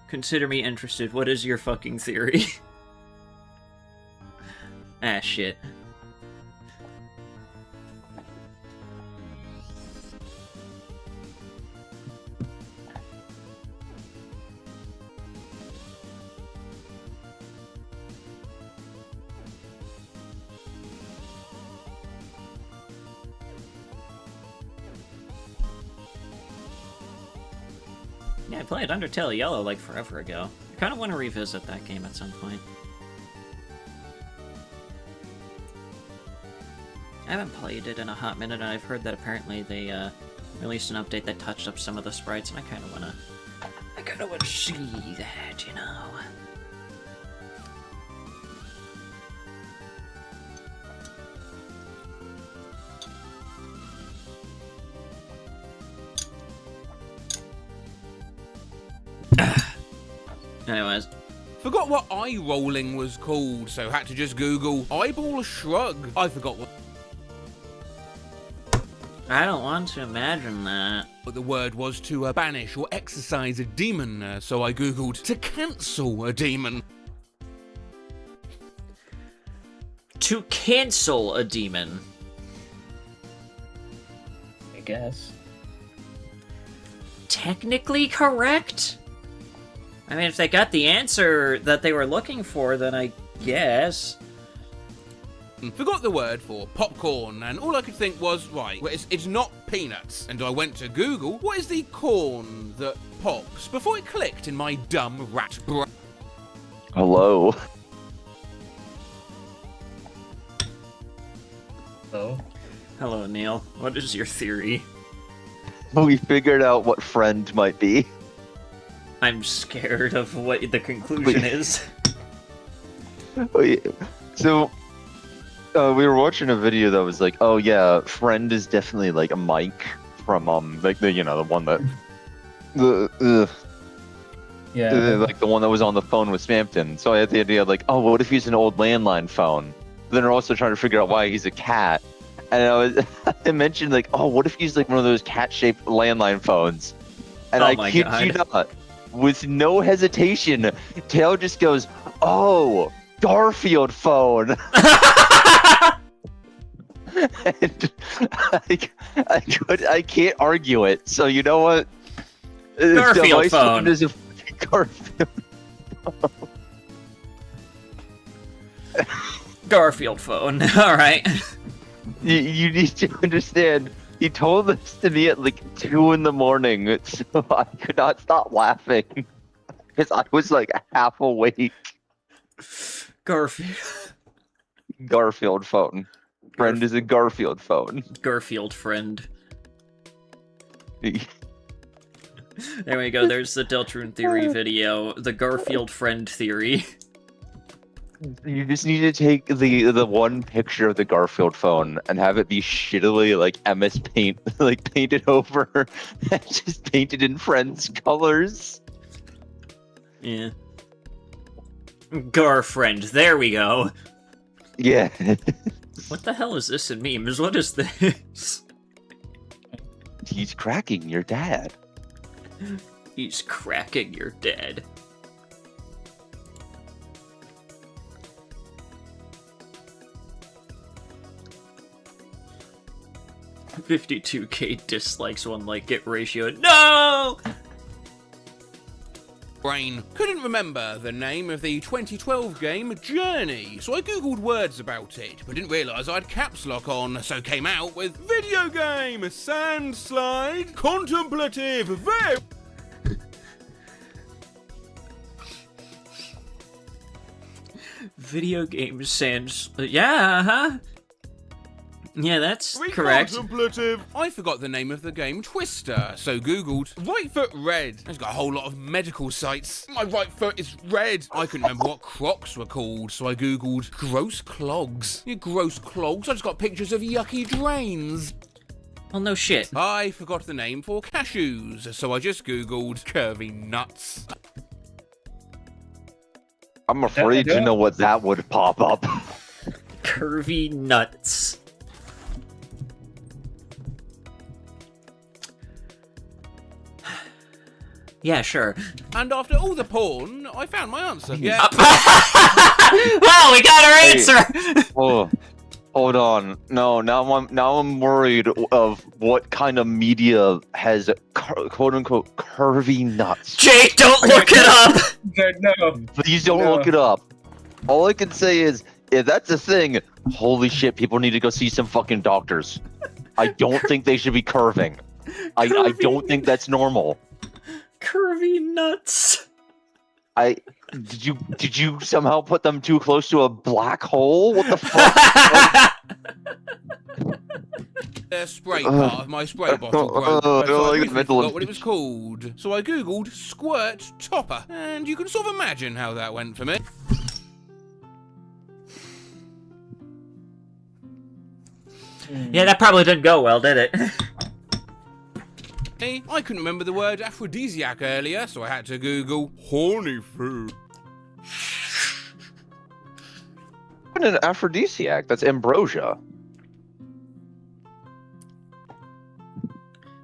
Consider me interested. What is your fucking theory? Ah, shit. Yeah, I played Undertale Yellow like forever ago. I kind of want to revisit that game at some point. I haven't played it in a hot minute, and I've heard that apparently they released an update that touched up some of the sprites, and I kind of want to see that, you know. Anyways. Forgot what eye rolling was called, so had to just Google eyeball shrug. I forgot what I don't want to imagine that. the word was to banish or exorcise a demon, so I Googled to cancel a demon. To cancel a demon. I guess. Technically correct? I mean, if they got the answer that they were looking for, then I guess. Forgot the word for popcorn, and all I could think was, right, well, it's not peanuts. And I went to Google, what is the corn that pops? Before it clicked in my dumb rat brain. Hello. Oh. Hello, Neil. What is your theory? We figured out what friend might be. I'm scared of what the conclusion is. So, we were watching a video that was like, oh yeah, friend is definitely like a Mike from, like the, you know, the one that, like the one that was on the phone with Smampton. So I had the idea like, oh, what if he's an old landline phone? Then we're also trying to figure out why he's a cat. And I mentioned like, oh, what if he's like one of those cat-shaped landline phones? And I kid you not, with no hesitation, Tail just goes, oh, Garfield phone. And I can't argue it. So you know what? Garfield phone. Is a Garfield phone. Garfield phone. All right. You need to understand. He told this to me at like 2 a.m, so I could not stop laughing because I was like half awake. Garfield phone. Friend is a Garfield phone. Garfield friend. There we go. There's the Deltarune theory video. The Garfield friend theory. You just need to take the one picture of the Garfield phone and have it be shittily like MS Paint, like painted over, and just painted in Friends colors. Yeah. Garfriend. There we go. Yeah. What the hell is this in memes? What is this? He's cracking your dad. He's cracking your dad. 52k dislikes, 1 like get ratio. No! Brain couldn't remember the name of the 2012 game Journey, so I googled words about it, but didn't realise I had caps lock on, so came out with video game, sand slide, contemplative, Video game sans. Yeah, huh? Yeah, that's correct. Contemplative. I forgot the name of the game Twister, so googled right foot red. It's got a whole lot of medical sites. My right foot is red. I couldn't remember what Crocs were called, so I googled gross clogs. You gross clogs. I just got pictures of yucky drains. Well, no shit. I forgot the name for cashews, so I just googled curvy nuts. I'm afraid to know what that would pop up. Curvy nuts. Yeah, sure. And after all the porn, I found my answer. Yeah. Well, we got our answer! Oh, hold on. No, now I'm worried of what kind of media has quote unquote curvy nuts. Jake, don't look it up! No. Please don't No. look it up. All I can say is, if that's a thing, holy shit, people need to go see some fucking doctors. I don't think they should be curving. I don't think that's normal. Curvy nuts. Did you somehow put them too close to a black hole? What the fuck? Spray part of my spray bottle broke, so I briefly forgot what it was called. So I googled squirt topper, and you can sort of imagine how that went for me. Yeah, that probably didn't go well, did it? Hey, I couldn't remember the word aphrodisiac earlier, so I had to Google horny food. An aphrodisiac. That's ambrosia.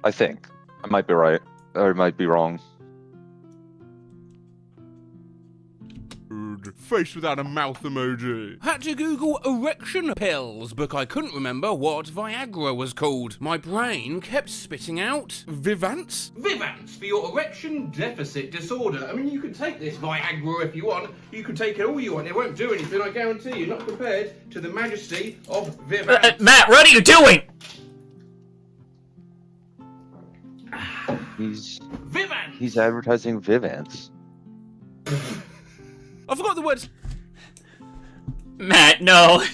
I think. I might be right. Or I might be wrong. Face without a mouth emoji. Had to Google erection pills, but I couldn't remember what Viagra was called. My brain kept spitting out Vivance. Vivance for your erection deficit disorder. I mean, you can take this Viagra if you want. You can take it all you want. It won't do anything, I guarantee you. Not compared to the majesty of Vivance. Matt, what are you doing? He's advertising Vivance. I forgot the words. Matt, no.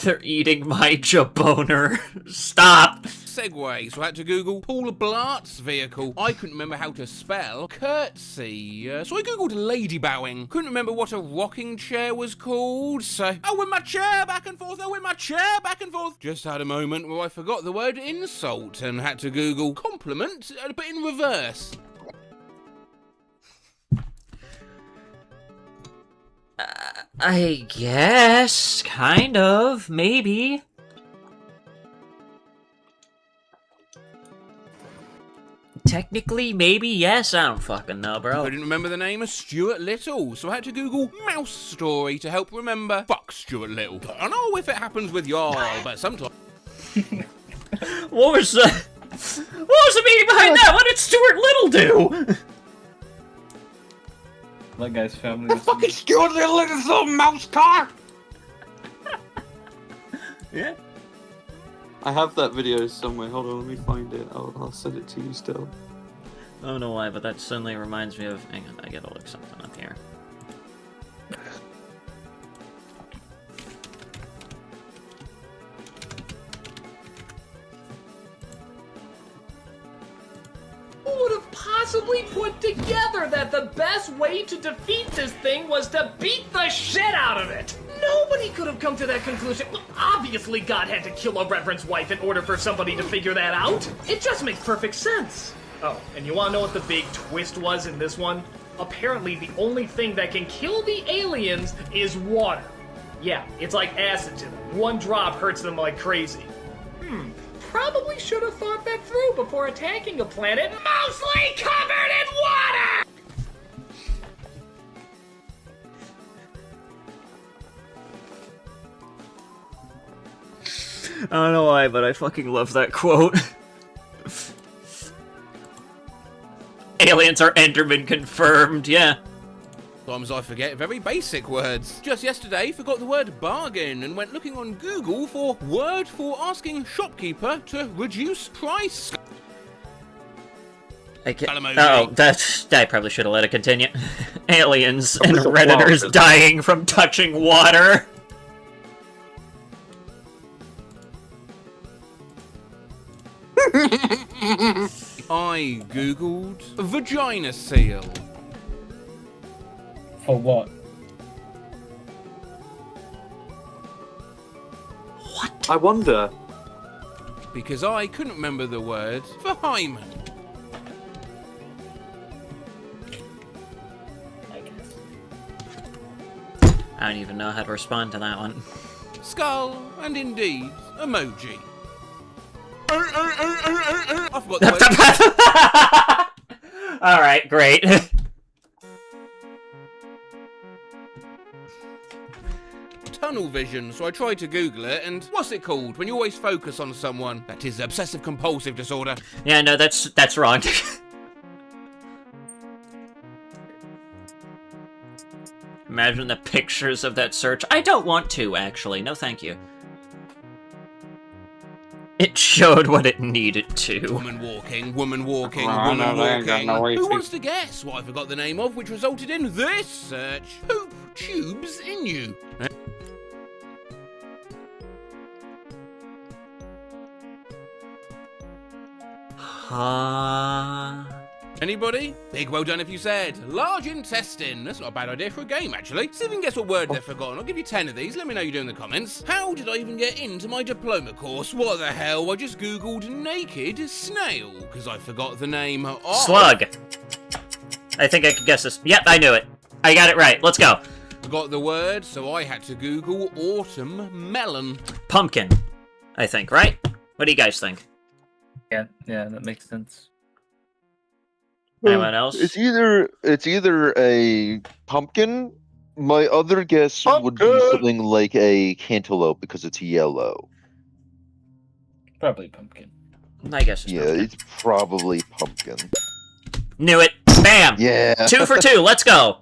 They're eating my jaboner. Stop. Segway, so I had to Google Paul Blart's vehicle. I couldn't remember how to spell curtsy, so I googled lady bowing. Couldn't remember what a rocking chair was called, so oh, with my chair back and forth, oh, with my chair back and forth. Just had a moment where I forgot the word insult and had to Google compliment, but in reverse. I guess, kind of, maybe. Technically, maybe, yes, I don't fucking know, bro. I didn't remember the name of Stuart Little, so I had to Google mouse story to help remember fuck Stuart Little. I don't know if it happens with y'all, but sometimes. What was the meaning behind that? What did Stuart Little do? That guy's family. Fucking Stuart Little in his little mouse car! Yeah. I have that video somewhere. Hold on, let me find it. I'll send it to you still. I don't know why, but that suddenly reminds me of... Hang on, I gotta look something up here. Who would have possibly put together that the best way to defeat this thing was to beat the shit out of it? Nobody could have come to that conclusion. Well, obviously God had to kill a reverend's wife in order for somebody to figure that out. It just makes perfect sense. Oh, and you want to know what the big twist was in this one? Apparently the only thing that can kill the aliens is water. Yeah, it's like acid to them. One drop hurts them like crazy. Probably should have thought that through before attacking a planet mostly covered in water! I don't know why, but I fucking love that quote. Aliens are Enderman confirmed, yeah. Sometimes I forget very basic words. Just yesterday, forgot the word bargain and went looking on Google for word for asking shopkeeper to reduce price. I probably should have let it continue. Aliens and Redditors dying from touching water. I googled vagina seal. For what? I wonder. Because I couldn't remember the word for hymen. I guess. I don't even know how to respond to that one. Skull, and indeed, emoji. I forgot the word. Alright, great. Tunnel vision, so I tried to Google it, and what's it called when you always focus on someone? That is obsessive compulsive disorder. Yeah, no, that's wrong. Imagine the pictures of that search. I don't want to, actually. No, thank you. It showed what it needed to. Woman walking, woman walking, Oh, woman no, they ain't got walking. no way Who to- wants to guess what I forgot the name of, which resulted in this search? Poop tubes in you. Anybody? Big well done if you said. Large intestine. That's not a bad idea for a game, actually. See if you can guess what word they've forgotten. I'll give you 10 of these. Let me know you do in the comments. How did I even get into my diploma course? What the hell? I just googled naked snail, because I forgot the name of... Slug. I think I could guess this. Yep, I knew it. I got it right. Let's go. Forgot the word, so I had to Google autumn melon. Pumpkin. I think, right? What do you guys think? Yeah, that makes sense. Anyone else? It's either a pumpkin. My other guess would be something like a cantaloupe because it's yellow. Probably pumpkin. I guess it's Yeah, pumpkin. it's probably pumpkin. Knew it. Bam! Yeah. 2 for 2. Let's go.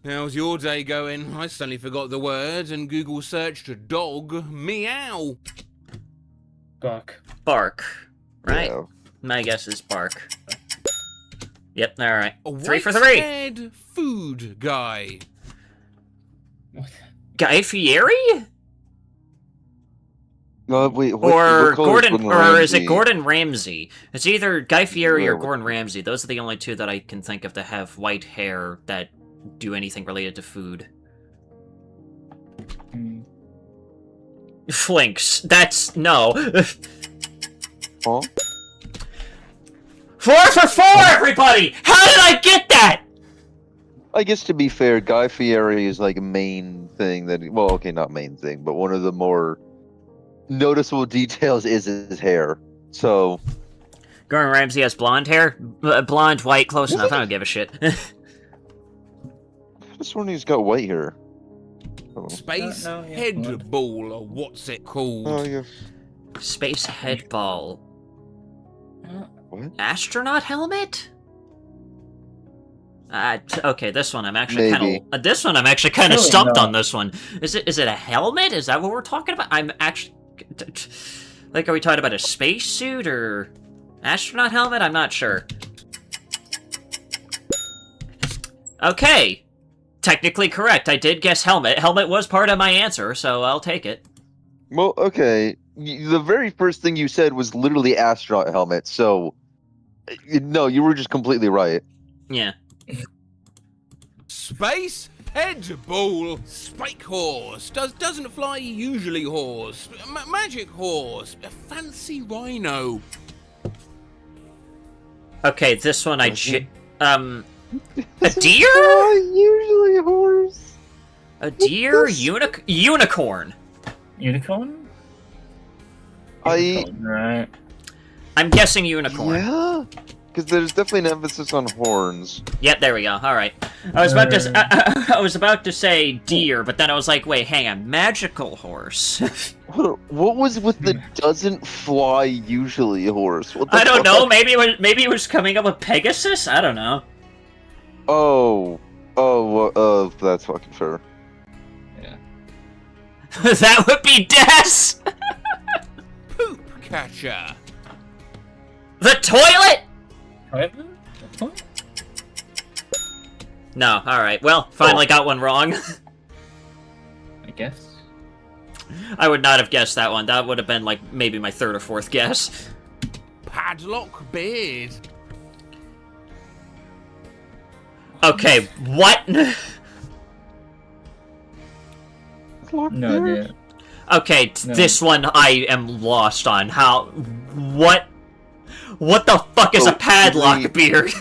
How's your day going? I suddenly forgot the word and Google searched dog meow. Bark. Bark. Right? Yeah. My guess is bark. Yep, alright. A 3 for 3. white-haired food guy. Guy Fieri? Wait, Or what color Gordon, or is it Ramsay? Gordon Ramsay? It's either Guy Fieri or Yeah. Gordon Ramsay. Those are the only two that I can think of that have white hair that do anything related to food. Flinks. That's... no. Huh? 4 for 4, everybody! How did I get that? I guess to be fair, Guy Fieri is like a main thing that. Well, okay, not main thing, but one of the more noticeable details is his hair. So. Gordon Ramsay has blonde hair? Blonde, white, close enough. I don't give a shit. This one he's got white hair. Oh, Space No, yeah, head what? ball, or what's it called? oh yeah. Space head ball. What? Astronaut helmet? Okay, this one I'm actually Maybe. kind of. This one I'm actually kind of Surely stumped not. on. This one is it a helmet? Is that what we're talking about? I'm actually like, are we talking about a spacesuit or astronaut helmet? I'm not sure. Okay, technically correct. I did guess helmet. Helmet was part of my answer, so I'll take it. Well, okay. The very first thing you said was literally astronaut helmet. So, no, you were just completely right. Yeah. Space head ball, spike horse, doesn't fly usually horse, magic horse, a fancy rhino. Okay, this one a deer? Usually a horse. A deer? Unicorn. Unicorn? I Right. I'm guessing unicorn. yeah, because there's definitely an emphasis on horns. Yep, there we go. All right. I was about to. I was about to say deer, but then I was like, wait, hang on. Magical horse. What was with the doesn't fly usually horse? What the I don't fuck? know. Maybe it was coming up with Pegasus. I don't know. That's fucking fair. That would be Des. Poop catcher. The toilet. However, No. All right. Well, finally got one wrong. I guess. I would not have guessed that one. That would have been like maybe my third or fourth guess. Padlock beard. Okay. What? padlock No there? idea. Okay, No. this one I am lost on. How? What? What the fuck is Oh, a padlock did beard?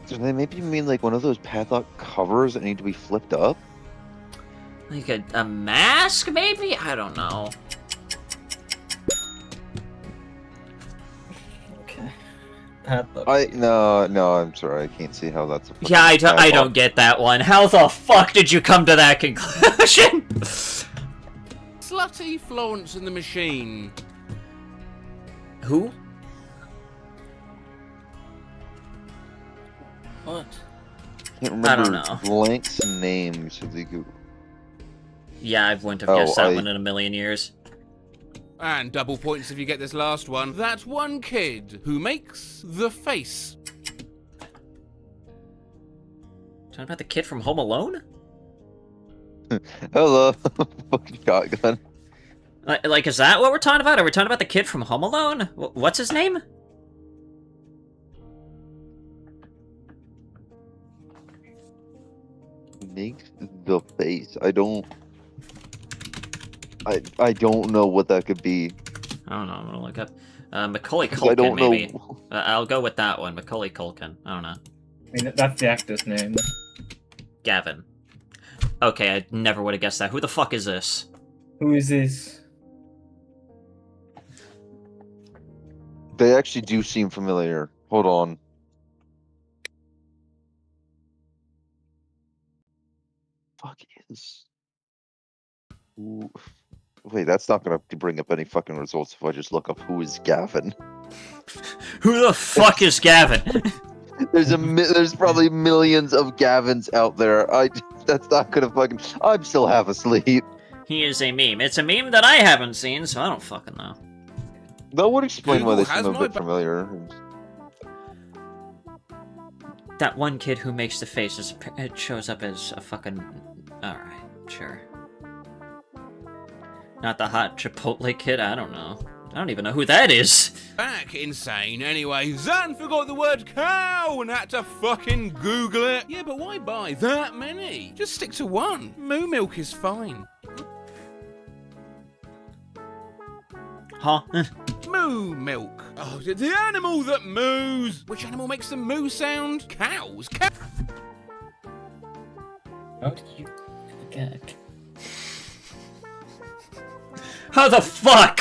Do they maybe mean like one of those padlock covers that need to be flipped up? Like a mask, maybe? I don't know. Okay. Padlock. No, I'm sorry, I can't see how that's a fucking Yeah, I padlock. don't get that one. How the fuck did you come to that conclusion? Slutty Florence and the Machine. Who? What? Can't remember I don't know. Blank's name, so they go. Yeah, I wouldn't have Oh, guessed that one in a million years. And double points if you get this last one. That one kid who makes the face. Talking about the kid from Home Alone? Hello, fucking shotgun. Like, is that what we're talking about? Are we talking about the kid from Home Alone? What's his name? Makes the face. I don't know what that could be. I don't know. I'm gonna look up. Macaulay 'Cause I Culkin, don't maybe. know. I'll go with that one. Macaulay Culkin. I don't know. I mean, that's the actor's name. Gavin. Okay, I never would have guessed that. Who the fuck is this? Who is this? They actually do seem familiar. Hold on. Fuck is. Ooh. Wait, that's not gonna bring up any fucking results if I just look up who is Gavin. Who the fuck is Gavin? There's probably millions of Gavins out there. That's not gonna fucking. I'm still half asleep. He is a meme. It's a meme that I haven't seen, so I don't fucking know. That would explain why they Google has seem a my bit familiar. That one kid who makes the faces, it shows up as a fucking... Alright, sure. Not the hot Chipotle kid? I don't know. I don't even know who that is. Back insane. Anyway, Zan forgot the word cow and had to fucking Google it. Yeah, but why buy that many? Just stick to one. Moo milk is fine. Huh? Moo milk. Oh, the animal that moos. Which animal makes the moo sound? Cows. How did you forget? How the fuck?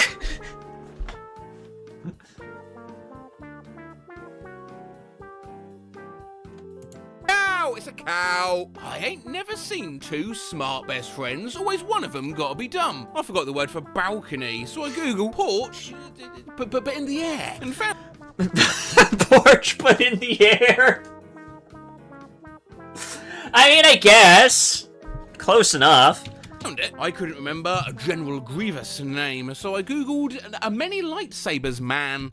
Cow! It's a cow! I ain't never seen two smart best friends. Always one of them gotta be dumb. I forgot the word for balcony, so I googled porch, but in the air, and found Porch, but in the air. I mean, I guess. Close enough. it. I couldn't remember General Grievous' name, so I googled a many lightsabers man.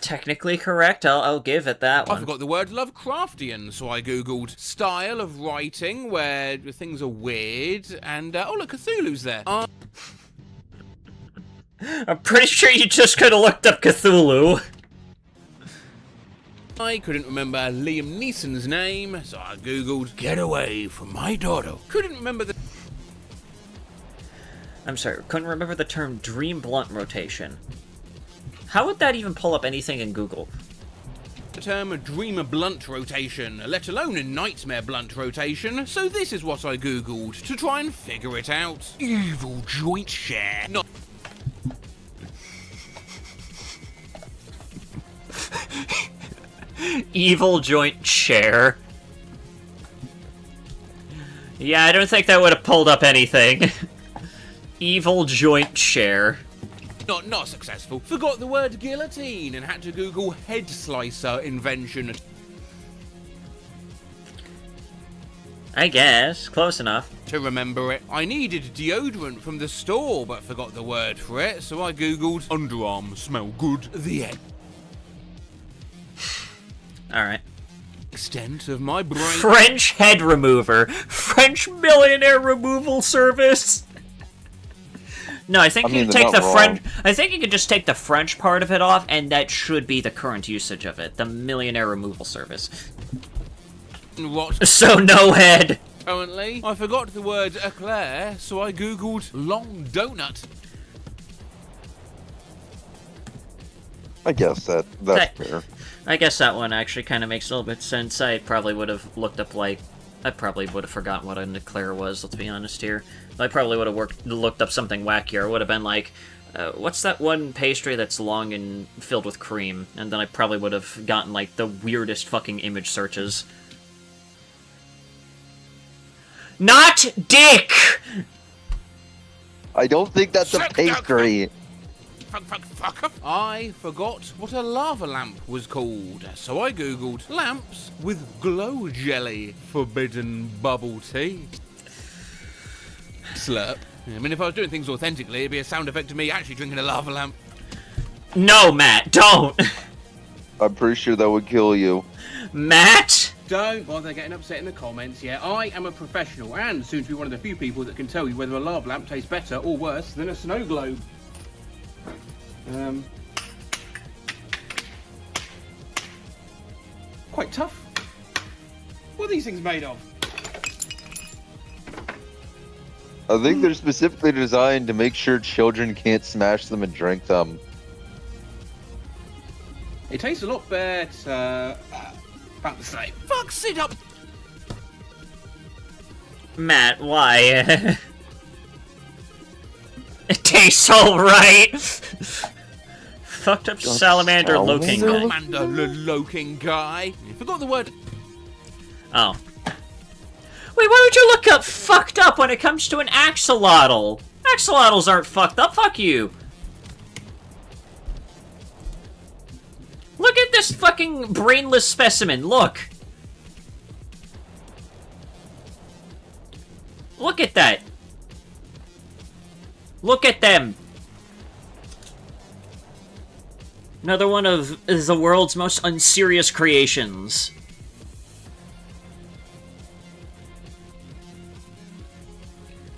Technically correct, I'll give it that I one. forgot the word Lovecraftian, so I googled style of writing where things are weird, and oh look, Cthulhu's there. I'm pretty sure you just could have looked up Cthulhu. I couldn't remember Liam Neeson's name, so I googled get away from my daughter. Couldn't remember the I'm sorry, couldn't remember the term dream blunt rotation. How would that even pull up anything in Google? term dream blunt rotation, let alone a nightmare blunt rotation, so this is what I googled to try and figure it out. Evil joint share. Not Evil joint share. Yeah, I don't think that would have pulled up anything. Evil joint share. Not successful. Forgot the word guillotine and had to Google head slicer invention. I guess. Close enough. To remember it. I needed deodorant from the store, but forgot the word for it, so I googled underarm smell good. The end. Alright. Extent of my brain. French head remover. French millionaire removal service. No, I think you can take the French. I think you can just take the French part of it off, and that should be the current usage of it. The millionaire removal service. What? So no head. apparently. I forgot the word eclair, so I googled long donut. I guess that's fair. I guess that one actually kind of makes a little bit of sense. I probably would have looked up, like... I probably would have forgotten what an eclair was, let's be honest here. I probably would have looked up something wackier. It would have been like, what's that one pastry that's long and filled with cream? And then I probably would have gotten, like, the weirdest fucking image searches. Not dick! I don't think that's a pastry. I forgot what a lava lamp was called, so I googled lamps with glow jelly forbidden bubble tea. Slurp. I mean, if I was doing things authentically, it'd be a sound effect of me actually drinking a lava lamp. No, Matt, don't! I'm pretty sure that would kill you. Matt! Don't bother getting upset in the comments, yeah? I am a professional and soon to be one of the few people that can tell you whether a lava lamp tastes better or worse than a snow globe. Quite tough. What are these things made of? I think they're specifically designed to make sure children can't smash them and drink them. It tastes a lot better. About the same. Fucks it up! Matt, why? It tastes alright! Fucked up salamander looking guy. Salamander looking guy. You forgot the word. Oh. Wait, why would you look up fucked up when it comes to an axolotl? Axolotls aren't fucked up, fuck you! Look at this fucking brainless specimen, look! Look at that! Look at them! Another one of the world's most unserious creations.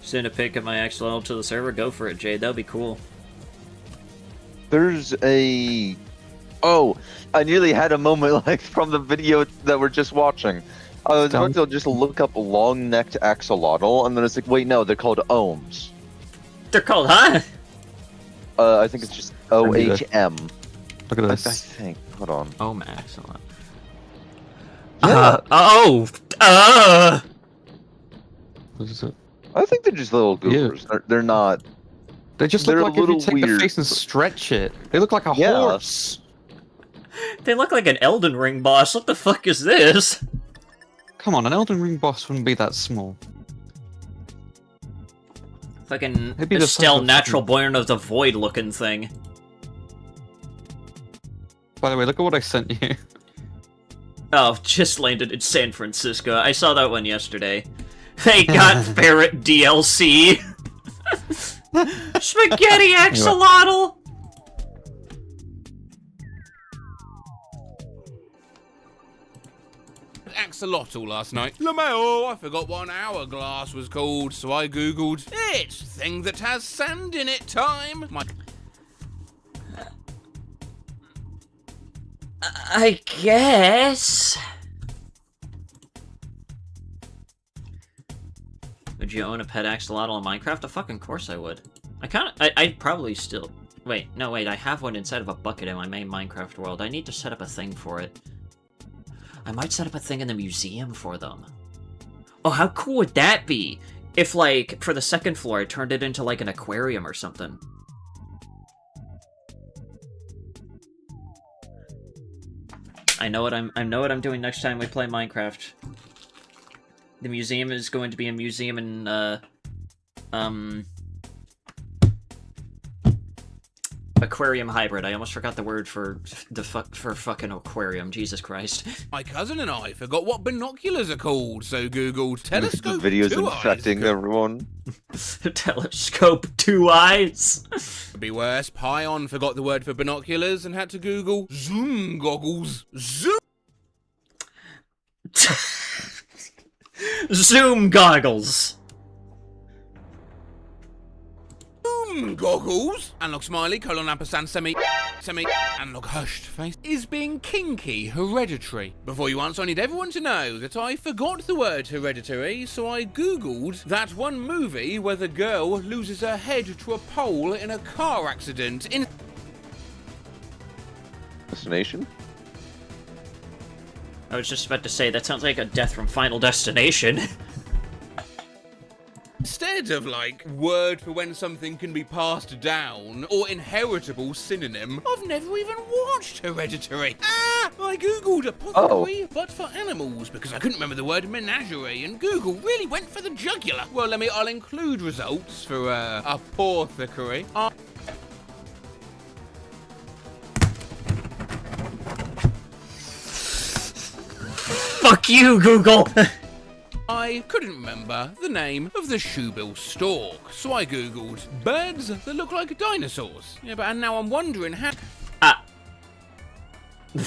Send a pic of my axolotl to the server? Go for it, Jade. That'd be cool. There's a... Oh, I nearly had a moment like from the video that we're just watching. I was about to just look up long-necked axolotl, and then it's like, wait, no, they're called ohms. They're called, huh? I think it's just O-H-M. Look at I this. think. Hold on. Oh, my axolotl. Yeah. What is it? I think they're just little goobers. They're not... They just They're look like a if you little take the weird. face and stretch it. They look like a Yeah. horse. They look like an Elden Ring boss. What the fuck is this? Come on, an Elden Ring boss wouldn't be that small. Fucking Maybe the Estelle size of Natural fucking- Born of the Void looking thing. By the way, look at what I sent you. Oh, just landed in San Francisco. I saw that one yesterday. They got Ferret DLC. Spaghetti axolotl! Axolotl last night. LeMayo, I forgot what an hourglass was called, so I googled, it's thing that has sand in it time. I guess. Would you own a pet axolotl in Minecraft? Of fucking course I would. I'd probably still... Wait, no, wait, I have one inside of a bucket in my main Minecraft world. I need to set up a thing for it. I might set up a thing in the museum for them. Oh, how cool would that be? If, like, for the second floor, I turned it into, like, an aquarium or something. I know what I'm doing next time we play Minecraft. The museum is going to be a museum in, aquarium hybrid. I almost forgot the word for fucking aquarium. Jesus Christ. My cousin and I forgot what binoculars are called, so googled telescope The video's 2 eyes. infecting everyone. Telescope 2 eyes. Could be worse. Pion forgot the word for binoculars and had to google zoom goggles. Zoom Zoom goggles. goggles. Unlock smiley, colon ampersand semi. and look hushed face is being kinky hereditary? Before you answer, I need everyone to know that I forgot the word hereditary, so I googled that one movie where the girl loses her head to a pole in a car accident in Destination? I was just about to say, that sounds like a death from Final Destination. instead of like word for when something can be passed down or inheritable synonym. I've never even watched Hereditary. I googled apothecary but for animals because I couldn't remember the word menagerie, and Google really went for the jugular. Well, I'll include results for apothecary. Fuck you, Google! I couldn't remember the name of the shoebill stork, so I googled birds that look like dinosaurs. Yeah, and now I'm wondering how...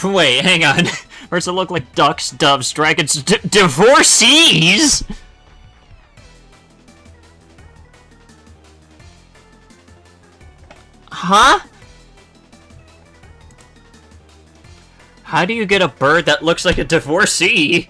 Wait, hang on. Or does it look like ducks, doves, dragons, divorcees? Huh? How do you get a bird that looks like a divorcee?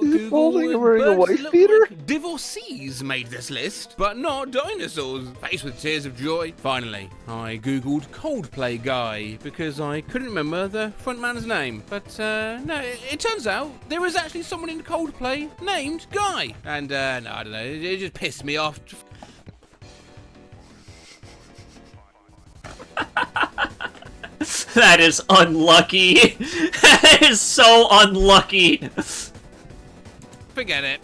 Google wearing a wife beater? like divorcees made this list, but not dinosaurs. Faced with tears of joy, finally, I googled Coldplay guy because I couldn't remember the frontman's name. But no, it turns out there is actually someone in Coldplay named Guy. And no, I don't know, it just pissed me off. That is unlucky. That is so unlucky. Forget it.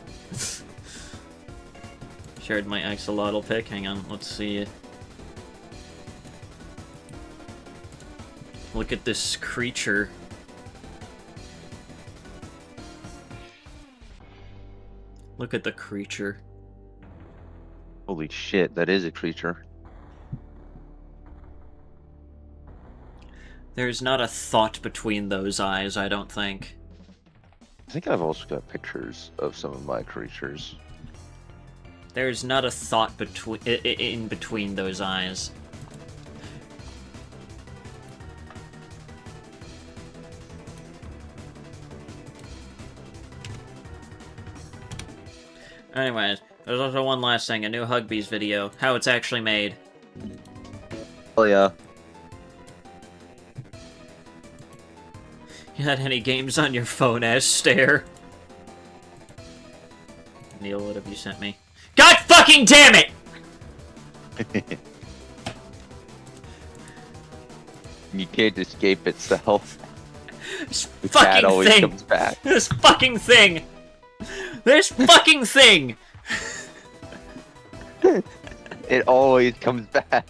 Shared my axolotl pic. Hang on, let's see. Look at this creature. Look at the creature. Holy shit, that is a creature. There's not a thought between those eyes, I don't think. I think I've also got pictures of some of my creatures. There's not a thought in between those eyes. Anyways, there's also one last thing, a new Hugbees video, how it's actually made. Oh yeah. You had any games on your phone, Stare? Neil, what have you sent me? God fucking damn it! You can't escape itself. This The cat fucking always thing! comes back. This fucking thing! This fucking thing! It always comes back.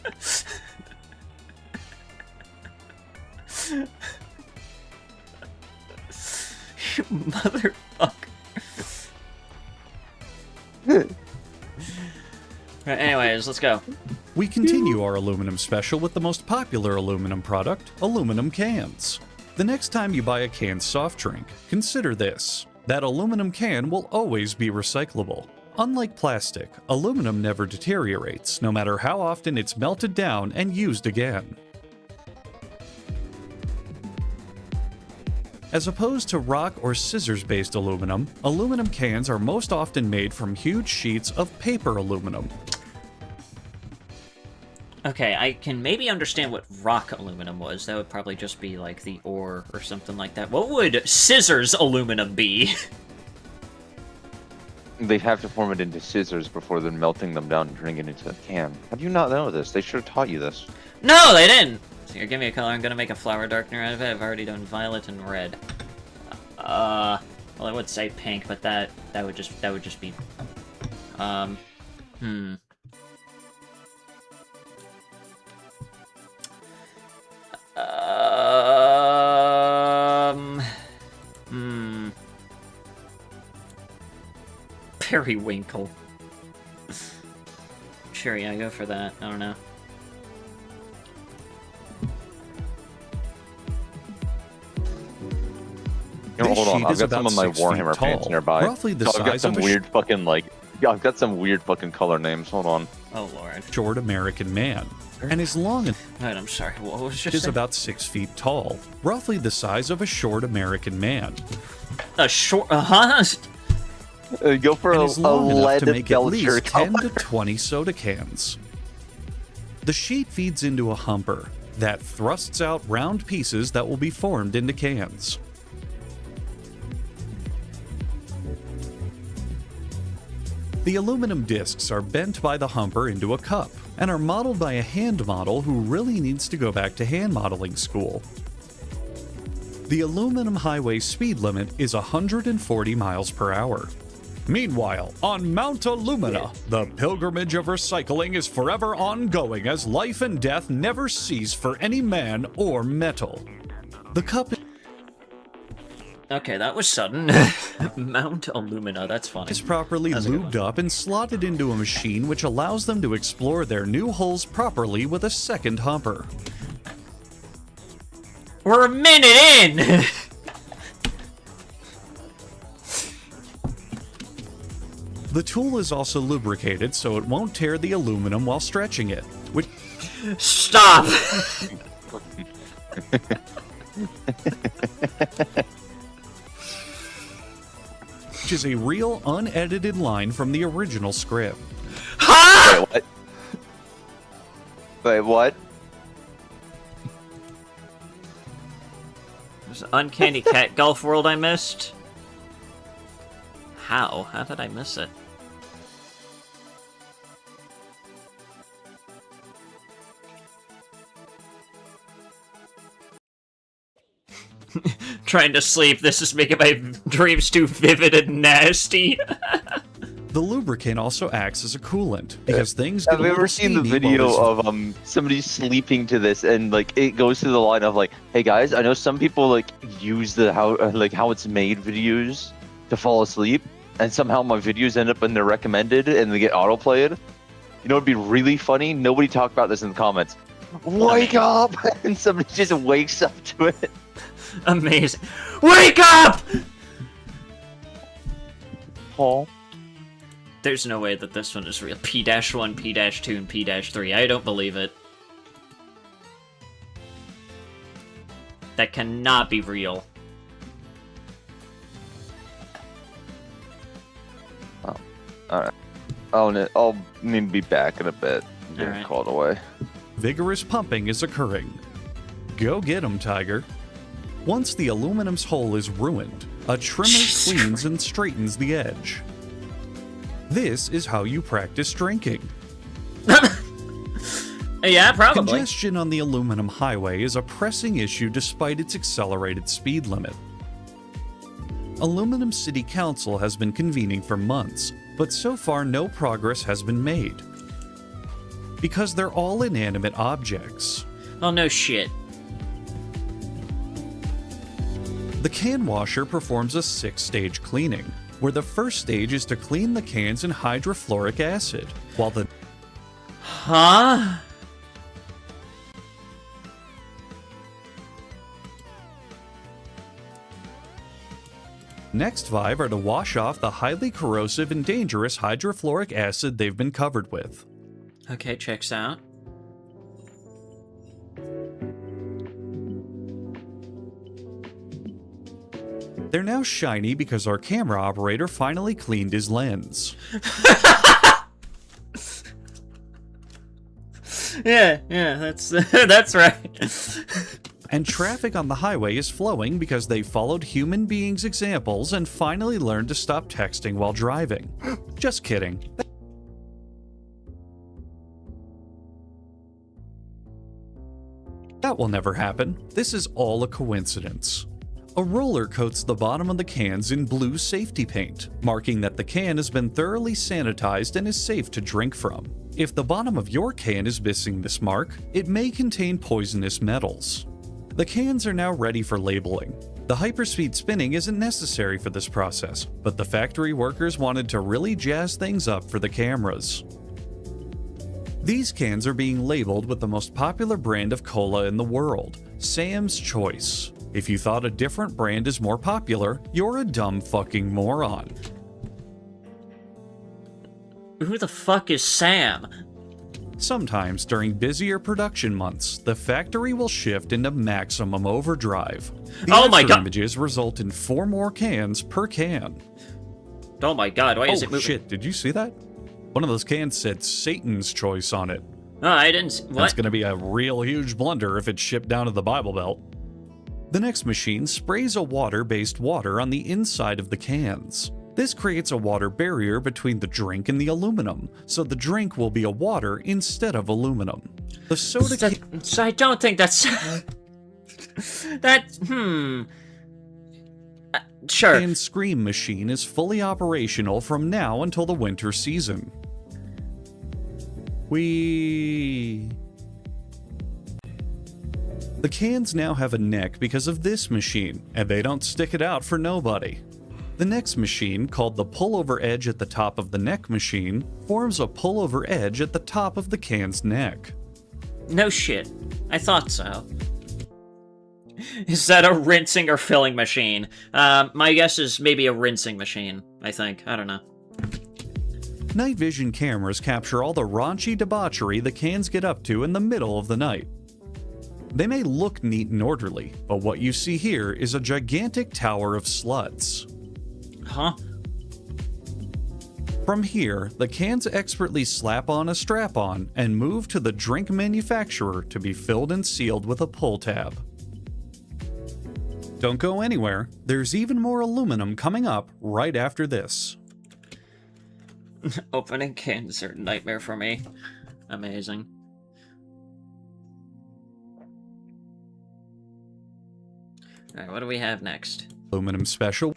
You motherfucker. Right, anyways, let's go. We continue our aluminum special with the most popular aluminum product, aluminum cans. The next time you buy a canned soft drink, consider this. That aluminum can will always be recyclable. Unlike plastic, aluminum never deteriorates, no matter how often it's melted down and used again. As opposed to rock or scissors-based aluminum, aluminum cans are most often made from huge sheets of paper aluminum. Okay, I can maybe understand what rock aluminum was. That would probably just be like the ore or something like that. What would scissors aluminum be? They'd have to form it into scissors before then melting them down and turning it into a can. How do you not know this? They should have taught you this. No, they didn't! So here, give me a color. I'm gonna make a flower darkener out of it. I've already done violet and red. Well, I would say pink, but that would just be, Periwinkle. Sure, yeah, go for that. I don't know. You know, This hold on, sheet I've is got some about of my 6 feet Warhammer pants tall, nearby. roughly the So I've got size some of a weird fucking like, yeah, I've got some weird fucking color names. Hold on. Oh, Lord. short American man, and is long and Right, I'm sorry. What was just is about 6 feet tall, roughly the size of a short American man. a short? Huh? Go for And a is long enough lead to make at least belcher 10 to 20 soda cans. The sheet feeds into a humper that thrusts out round pieces that will be formed into cans. The aluminum discs are bent by the humper into a cup and are modeled by a hand model who really needs to go back to hand modeling school. The aluminum highway speed limit is 140 miles per hour. Meanwhile, on Mount Illumina, the pilgrimage of recycling is forever ongoing as life and death never cease for any man or metal. The cup Okay, that was sudden. Mount Illumina, that's funny. is properly That's a good lubed up and slotted into a machine which allows them to explore their new holes properly with a second humper. We're a minute in! The tool is also lubricated so it won't tear the aluminum while stretching it, which Stop! is a real unedited line from the original script. Wait, what? Wait, what? There's an uncanny cat golf world I missed. How? How did I miss it? Trying to sleep. This is making my dreams too vivid and nasty. The lubricant also acts as a coolant because things get Have a you little ever seen the steamy video while this- of somebody sleeping to this, and like it goes through the line of like, hey guys, I know some people like use the how it's made videos to fall asleep, and somehow my videos end up in their recommended and they get autoplayed. You know, it'd be really funny. Nobody talked about this in the comments. Wake up! And somebody just wakes up to it. Amazing. Wake up! Paul. There's no way that this one is real. P-1, P-2, and P-3. I don't believe it. That cannot be real. Oh, alright. I'll maybe be back in a bit. I'm getting Alright. called away. vigorous pumping is occurring. Go get 'em, Tiger. Once the aluminum's hole is ruined, a trimmer Jesus cleans and straightens the edge. This is how you practice drinking. Yeah, probably. Congestion on the aluminum highway is a pressing issue despite its accelerated speed limit. Aluminum City Council has been convening for months, but so far no progress has been made. Because they're all inanimate objects. Oh, no shit. The can washer performs a 6-stage cleaning, where the first stage is to clean the cans in hydrofluoric acid, while the Huh? next 5 are to wash off the highly corrosive and dangerous hydrofluoric acid they've been covered with. Okay, checks out. They're now shiny because our camera operator finally cleaned his lens. Yeah, that's that's right. And traffic on the highway is flowing because they followed human beings' examples and finally learned to stop texting while driving. Just kidding. That will never happen. This is all a coincidence. A roller coats the bottom of the cans in blue safety paint, marking that the can has been thoroughly sanitized and is safe to drink from. If the bottom of your can is missing this mark, it may contain poisonous metals. The cans are now ready for labeling. The hyperspeed spinning isn't necessary for this process, but the factory workers wanted to really jazz things up for the cameras. These cans are being labeled with the most popular brand of cola in the world, Sam's Choice. If you thought a different brand is more popular, you're a dumb fucking moron. Who the fuck is Sam? Sometimes during busier production months, the factory will shift into maximum overdrive. The Oh my God. images result in 4 more cans per can. Oh my god, why is it Oh moving? shit, did you see that? One of those cans said Satan's Choice on it. Oh, I didn't. That's What? gonna be a real huge blunder if it's shipped down to the Bible Belt. The next machine sprays a water-based water on the inside of the cans. This creates a water barrier between the drink and the aluminum, so the drink will be a water instead of aluminum. The soda can... So I don't think that's... Sure. and Scream machine is fully operational from now until the winter season. The cans now have a neck because of this machine, and they don't stick it out for nobody. The next machine, called the pullover edge at the top of the neck machine, forms a pullover edge at the top of the can's neck. No shit. I thought so. Is that a rinsing or filling machine? My guess is maybe a rinsing machine, I think. I don't know. Night vision cameras capture all the raunchy debauchery the cans get up to in the middle of the night. They may look neat and orderly, but what you see here is a gigantic tower of sluts. Huh? From here, the cans expertly slap on a strap-on and move to the drink manufacturer to be filled and sealed with a pull tab. Don't go anywhere, there's even more aluminum coming up right after this. Opening cans are a nightmare for me. Amazing. Alright, what do we have next? Aluminum special.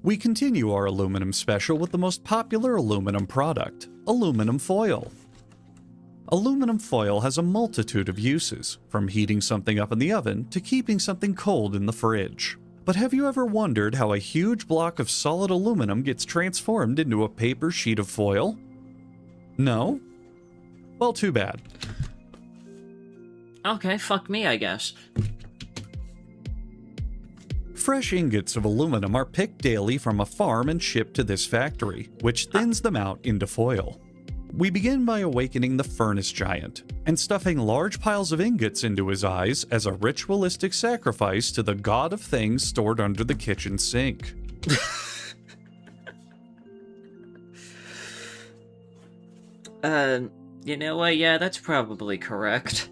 We continue our aluminum special with the most popular aluminum product, aluminum foil. Aluminum foil has a multitude of uses, from heating something up in the oven to keeping something cold in the fridge. But have you ever wondered how a huge block of solid aluminum gets transformed into a paper sheet of foil? No? Well, too bad. Okay, fuck me, I guess. Fresh ingots of aluminum are picked daily from a farm and shipped to this factory, which thins them out into foil. We begin by awakening the furnace giant and stuffing large piles of ingots into his eyes as a ritualistic sacrifice to the god of things stored under the kitchen sink. You know what? Yeah, that's probably correct.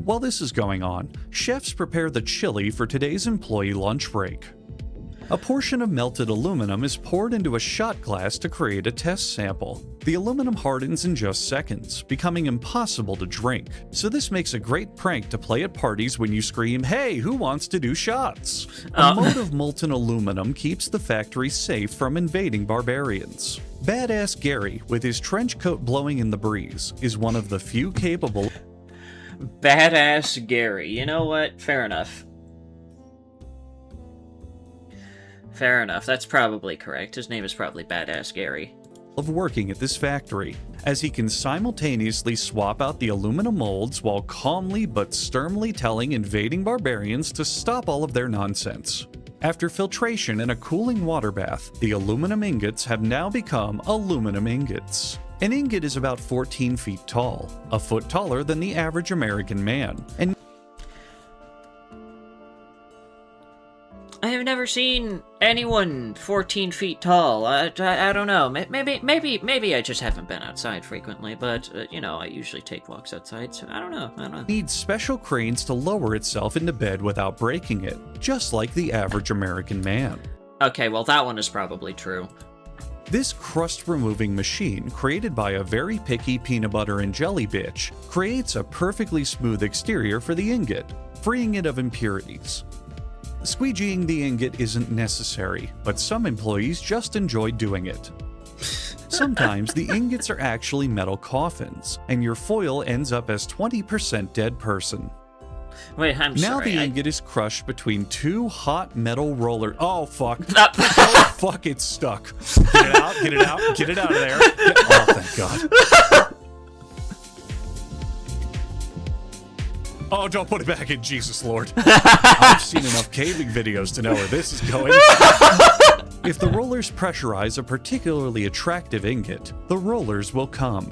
While this is going on, chefs prepare the chili for today's employee lunch break. A portion of melted aluminum is poured into a shot glass to create a test sample. The aluminum hardens in just seconds, becoming impossible to drink, so this makes a great prank to play at parties when you scream, "Hey, who wants to do shots?" A moat of molten aluminum keeps the factory safe from invading barbarians. Badass Gary, with his trench coat blowing in the breeze, is one of the few capable... Badass Gary. You know what? Fair enough. Fair enough. That's probably correct. His name is probably Badass Gary. ...of working at this factory, as he can simultaneously swap out the aluminum molds while calmly but sternly telling invading barbarians to stop all of their nonsense. After filtration and a cooling water bath, the aluminum ingots have now become aluminum ingots. An ingot is about 14 feet tall, a foot taller than the average American man, and I have never seen anyone 14 feet tall. I don't know. Maybe I just haven't been outside frequently, but, you know, I usually take walks outside, so I don't know. needs special cranes to lower itself into bed without breaking it, just like the average American man. Okay, well, that one is probably true. This crust-removing machine, created by a very picky peanut butter and jelly bitch, creates a perfectly smooth exterior for the ingot, freeing it of impurities. Squeegeeing the ingot isn't necessary, but some employees just enjoy doing it. Sometimes the ingots are actually metal coffins, and your foil ends up as 20% dead person. Wait, I'm Now sorry. the ingot is crushed between two hot metal rollers. Oh, fuck. Oh, fuck, it's stuck. Get it out, get it out, get it out of there. Oh, thank God. Oh, don't put it back in, Jesus Lord. I've seen enough caving videos to know where this is going. If the rollers pressurize a particularly attractive ingot, the rollers will come.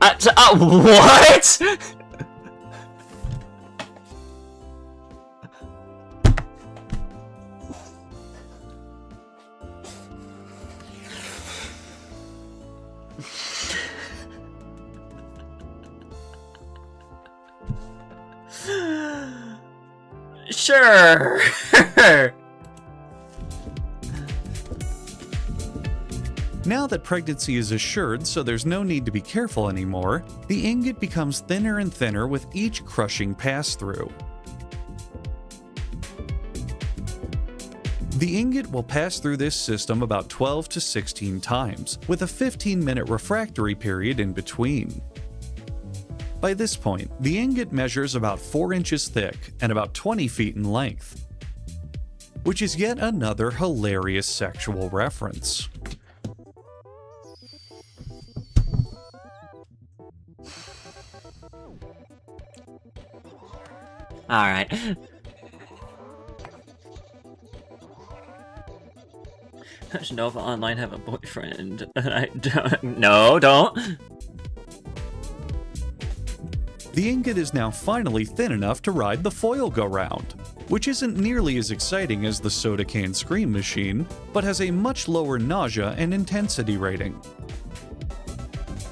What? Sure. Now that pregnancy is assured, so there's no need to be careful anymore, the ingot becomes thinner and thinner with each crushing pass-through. The ingot will pass through this system about 12 to 16 times, with a 15-minute refractory period in between. By this point, the ingot measures about 4 inches thick and about 20 feet in length, which is yet another hilarious sexual reference. Alright. Does Nova Online have a boyfriend? I don't. No, don't. The ingot is now finally thin enough to ride the foil go-round, which isn't nearly as exciting as the soda can scream machine, but has a much lower nausea and intensity rating.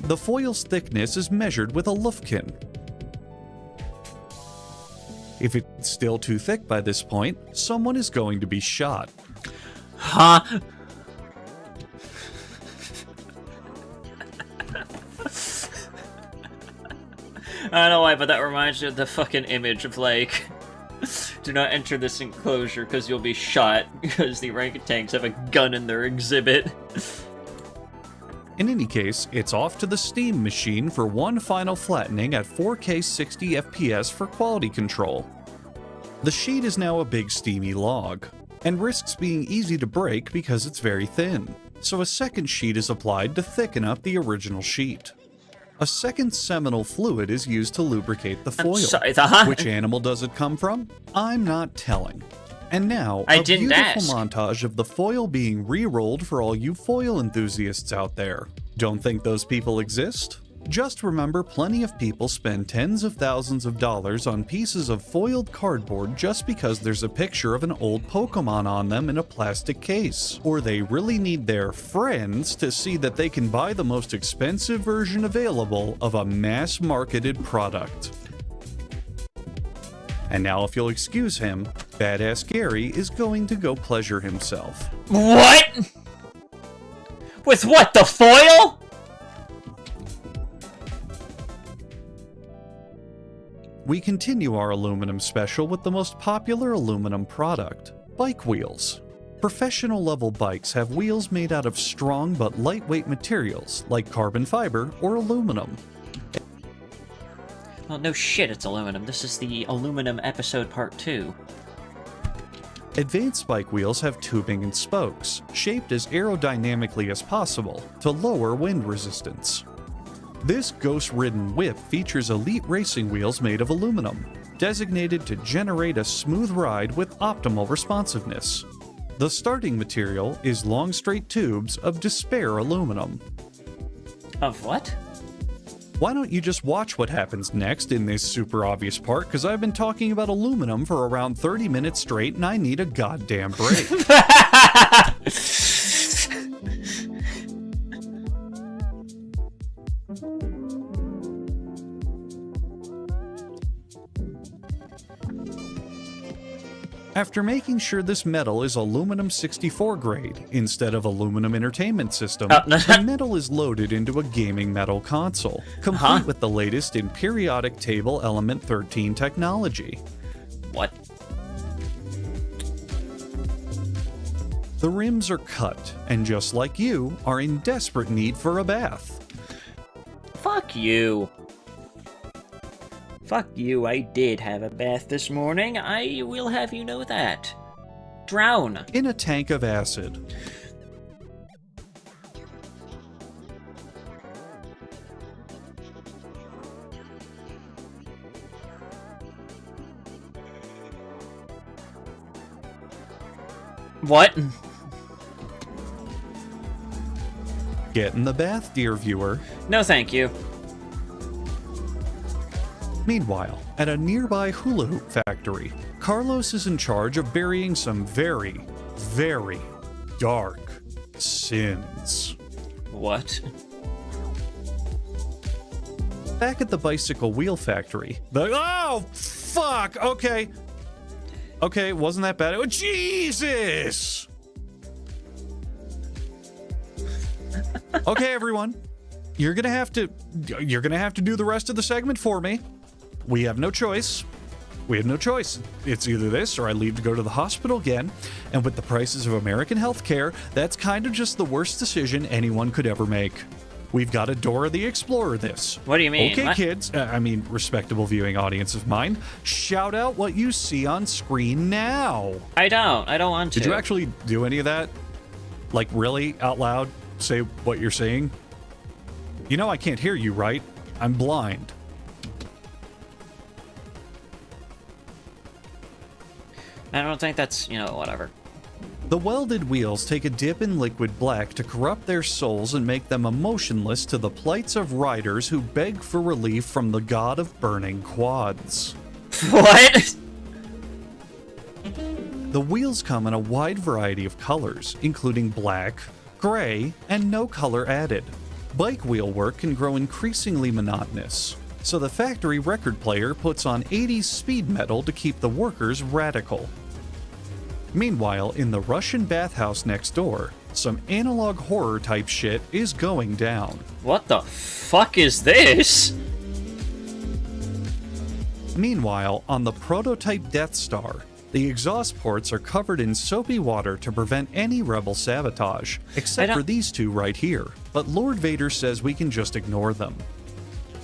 The foil's thickness is measured with a Lufkin. If it's still too thick by this point, someone is going to be shot. Huh? I don't know why, but that reminds me of the fucking image of, like, do not enter this enclosure because you'll be shot because the orangutans have a gun in their exhibit. In any case, it's off to the steam machine for one final flattening at 4K 60 FPS for quality control. The sheet is now a big steamy log, and risks being easy to break because it's very thin, so a second sheet is applied to thicken up the original sheet. A second seminal fluid is used to lubricate the foil. Which animal does it come from? I'm not telling. And now, a beautiful montage of the foil being re-rolled for all you foil enthusiasts out there. Don't think those people exist? Just remember, plenty of people spend tens of thousands of dollars on pieces of foiled cardboard just because there's a picture of an old Pokemon on them in a plastic case. Or they really need their friends to see that they can buy the most expensive version available of a mass-marketed product. And now, if you'll excuse him, Badass Gary is going to go pleasure himself. What? With what, the foil? We continue our aluminum special with the most popular aluminum product, bike wheels. Professional level bikes have wheels made out of strong but lightweight materials like carbon fiber or aluminum. Well, no shit, it's aluminum. This is the aluminum episode part 2. Advanced bike wheels have tubing and spokes, shaped as aerodynamically as possible to lower wind resistance. This ghost-ridden whip features elite racing wheels made of aluminum, designated to generate a smooth ride with optimal responsiveness. The starting material is long straight tubes of Despair aluminum. Of what? Why don't you just watch what happens next in this super obvious part, because I've been talking about aluminum for around 30 minutes straight and I need a goddamn break. After making sure this metal is aluminum 64 grade instead of aluminum entertainment system, the metal is loaded into a gaming metal console, complete with the latest in periodic table element 13 technology. What? The rims are cut, and just like you, are in desperate need for a bath. Fuck you. Fuck you, I did have a bath this morning. I will have you know that. Drown. In a tank of acid. What? Get in the bath, dear viewer. No, thank you. Meanwhile, at a nearby hula hoop factory, Carlos is in charge of burying some very, very dark sins. What? Back at the bicycle wheel factory, oh, fuck, okay. Okay, wasn't that bad? Oh, Jesus! Okay, everyone. You're gonna have to do the rest of the segment for me. We have no choice. We have no choice. It's either this or I leave to go to the hospital again. And with the prices of American healthcare, that's kind of just the worst decision anyone could ever make. We've got a Dora the Explorer this. What do you mean? Okay, What? kids, respectable viewing audience of mine, shout out what you see on screen now. I don't want to. Did you actually do any of that? Like, really, out loud, say what you're saying? You know I can't hear you, right? I'm blind. I don't think that's, whatever. The welded wheels take a dip in liquid black to corrupt their souls and make them emotionless to the plights of riders who beg for relief from the god of burning quads. What? The wheels come in a wide variety of colors, including black, gray, and no color added. Bike wheel work can grow increasingly monotonous, so the factory record player puts on 80s speed metal to keep the workers radical. Meanwhile, in the Russian bathhouse next door, some analog horror type shit is going down. What the fuck is this? Meanwhile, on the prototype Death Star, the exhaust ports are covered in soapy water to prevent any rebel sabotage, except for these two right here, but Lord Vader says we can just ignore them.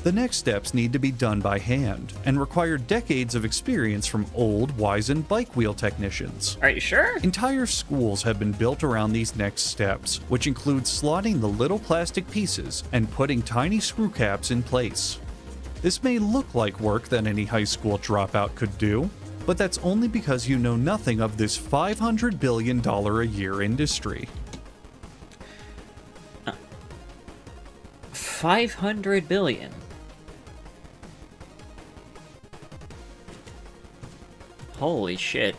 The next steps need to be done by hand, and require decades of experience from old, wizened bike wheel technicians. Are you sure? Entire schools have been built around these next steps, which include slotting the little plastic pieces and putting tiny screw caps in place. This may look like work that any high school dropout could do, but that's only because you know nothing of this $500 billion a year industry. 500 billion. Holy shit.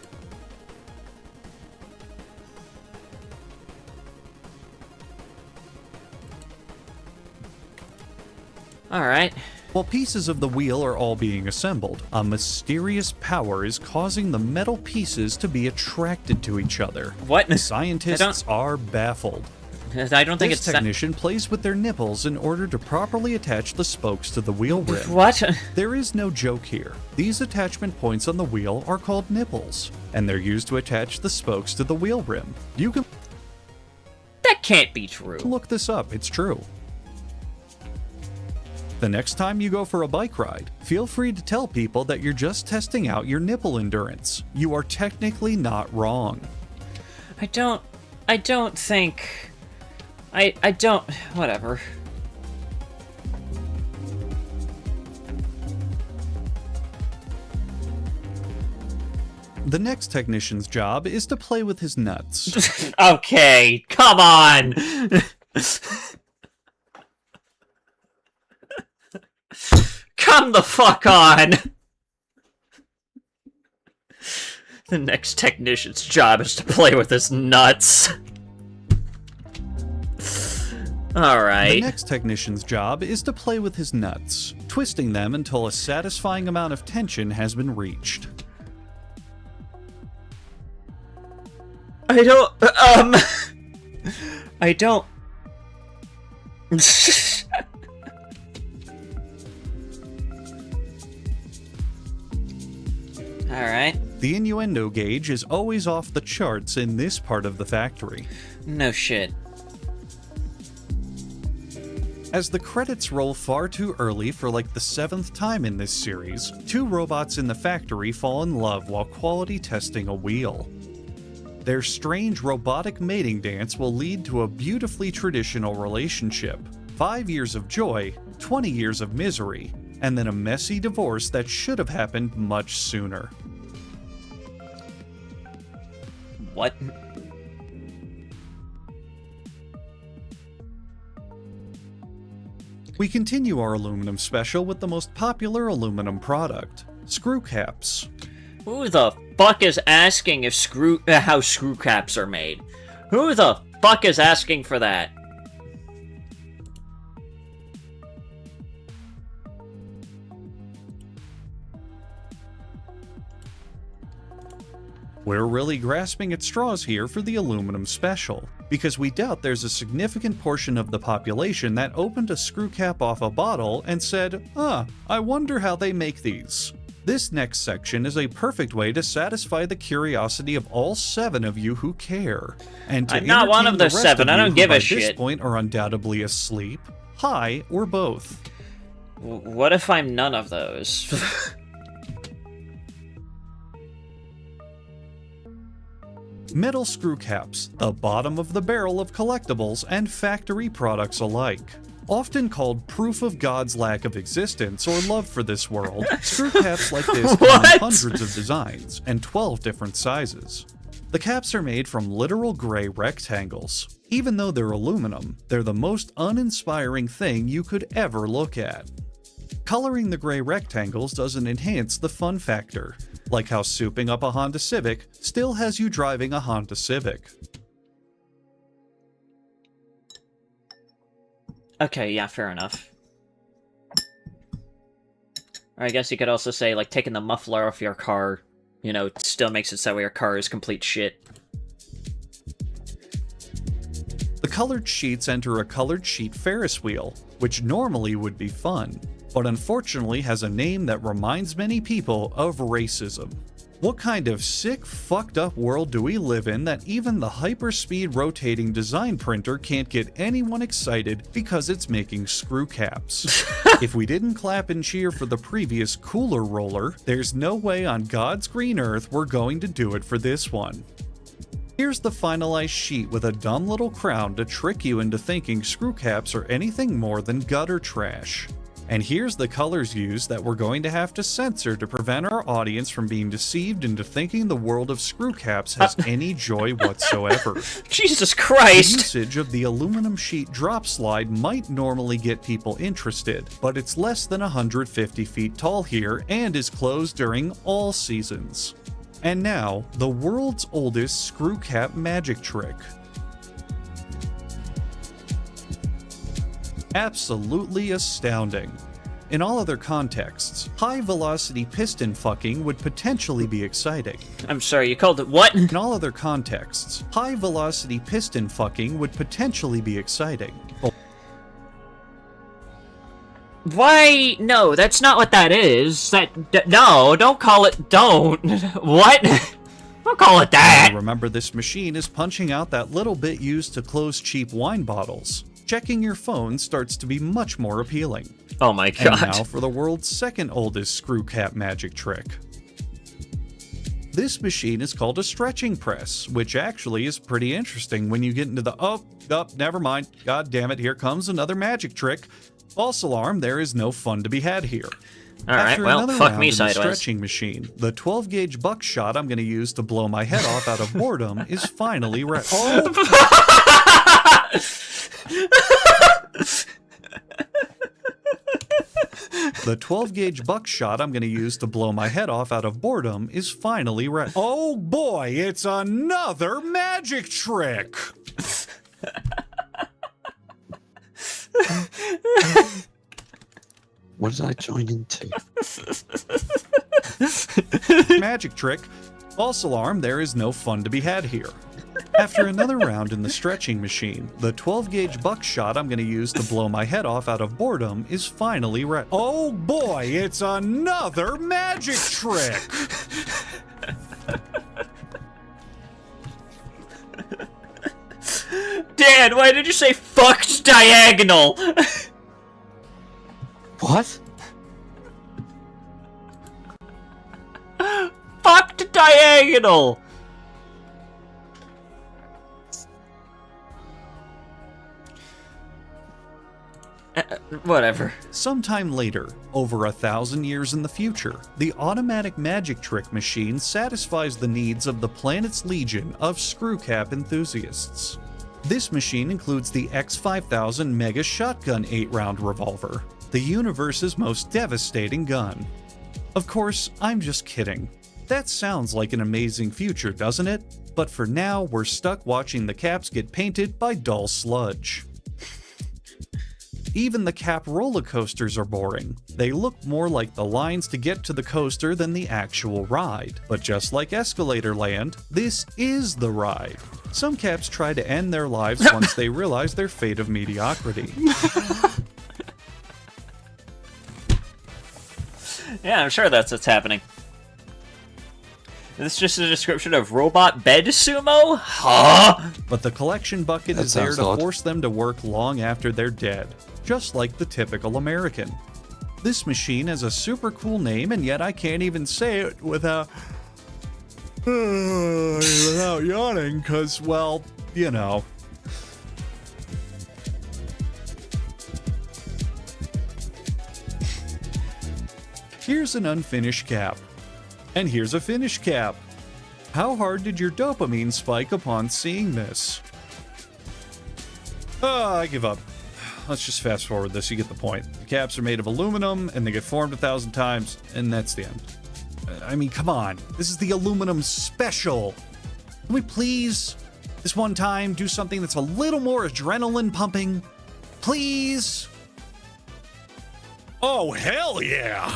Alright. While pieces of the wheel are all being assembled, a mysterious power is causing the metal pieces to be attracted to each other. What? Scientists are baffled. I don't think this technician plays with their nipples in order to properly attach the spokes to the wheel rim. What? There is no joke here. These attachment points on the wheel are called nipples, and they're used to attach the spokes to the wheel rim. You can That can't be true. look this up, it's true. The next time you go for a bike ride, feel free to tell people that you're just testing out your nipple endurance. You are technically not wrong. I don't think... I don't... Whatever. The next technician's job is to play with his nuts. Okay, come on! Come the fuck on! The next technician's job is to play with his nuts. Alright. The next technician's job is to play with his nuts, twisting them until a satisfying amount of tension has been reached. I don't... Alright. The innuendo gauge is always off the charts in this part of the factory. No shit. As the credits roll far too early for like the 7th time in this series, two robots in the factory fall in love while quality testing a wheel. Their strange robotic mating dance will lead to a beautifully traditional relationship, 5 years of joy, 20 years of misery, and then a messy divorce that should have happened much sooner. What? We continue our aluminum special with the most popular aluminum product, screw caps. Who the fuck is asking if how screw caps are made? Who the fuck is asking for that? We're really grasping at straws here for the aluminum special, because we doubt there's a significant portion of the population that opened a screw cap off a bottle and said, I wonder how they make these. This next section is a perfect way to satisfy the curiosity of all 7 of you who care. And to I'm not one entertain of the those rest 7, of I you don't who give a by shit. this point are undoubtedly asleep, high, or both. What if I'm none of those? Metal screw caps, the bottom of the barrel of collectibles and factory products alike. Often called proof of God's lack of existence or love for this world, screw caps like this come in hundreds of designs and 12 different sizes. The caps are made from literal gray rectangles. Even though they're aluminum, they're the most uninspiring thing you could ever look at. Coloring the gray rectangles doesn't enhance the fun factor, like how souping up a Honda Civic still has you driving a Honda Civic. Okay, yeah, fair enough. Or I guess you could also say, like, taking the muffler off your car, you know, still makes it so your car is complete shit. The colored sheets enter a colored sheet Ferris wheel, which normally would be fun, but unfortunately has a name that reminds many people of racism. What kind of sick, fucked up world do we live in that even the hyperspeed rotating design printer can't get anyone excited because it's making screw caps? If we didn't clap and cheer for the previous cooler roller, there's no way on God's green earth we're going to do it for this one. Here's the finalized sheet with a dumb little crown to trick you into thinking screw caps are anything more than gutter trash. And here's the colors used that we're going to have to censor to prevent our audience from being deceived into thinking the world of screw caps has any joy whatsoever. Jesus Christ! The usage of the aluminum sheet drop slide might normally get people interested, but it's less than 150 feet tall here and is closed during all seasons. And now, the world's oldest screw cap magic trick. Absolutely astounding. In all other contexts, high-velocity piston fucking would potentially be exciting. I'm sorry, you called it what? In all other contexts, high-velocity piston fucking would potentially be exciting. Why? No, that's not what that is. No, don't call it, don't. What? Don't call it that! Remember, this machine is punching out that little bit used to close cheap wine bottles. Checking your phone starts to be much more appealing. Oh my god. And now for the world's second oldest screw cap magic trick. This machine is called a stretching press, which actually is pretty interesting when you get into the never mind, god damn it, here comes another magic trick. False alarm, there is no fun to be had here. Alright, well, fuck me sideways. Stretching machine, the 12-gauge buckshot I'm going to use to blow my head off out of boredom is finally ready. The 12-gauge buckshot I'm going to use to blow my head off out of boredom is finally ready. Oh boy, it's another magic trick! What did I join into? Magic trick. False alarm, there is no fun to be had here. After another round in the stretching machine, the 12-gauge buckshot I'm going to use to blow my head off out of boredom is finally ready. Oh boy, it's another magic trick! Dan, why did you say fucked diagonal? What? Fucked diagonal! Whatever. Sometime later, over 1,000 years in the future, the automatic magic trick machine satisfies the needs of the planet's legion of screw cap enthusiasts. This machine includes the X5000 Mega Shotgun 8-round revolver, the universe's most devastating gun. Of course, I'm just kidding. That sounds like an amazing future, doesn't it? But for now, we're stuck watching the caps get painted by dull sludge. Even the cap roller coasters are boring. They look more like the lines to get to the coaster than the actual ride. But just like Escalator Land, this is the ride. Some caps try to end their lives once they realize their fate of mediocrity. Yeah, I'm sure that's what's happening. Is this just a description of robot bed sumo? Huh? But the collection bucket That is there sounds to odd. force them to work long after they're dead, just like the typical American. This machine has a super cool name, and yet I can't even say it without yawning, because, well, you know. Here's an unfinished cap. And here's a finished cap. How hard did your dopamine spike upon seeing this? I give up. Let's just fast forward this, you get the point. The caps are made of aluminum, and they get formed 1,000 times, and that's the end. I mean, come on. This is the aluminum special. Can we please, this one time, do something that's a little more adrenaline pumping? Please? Oh, hell yeah!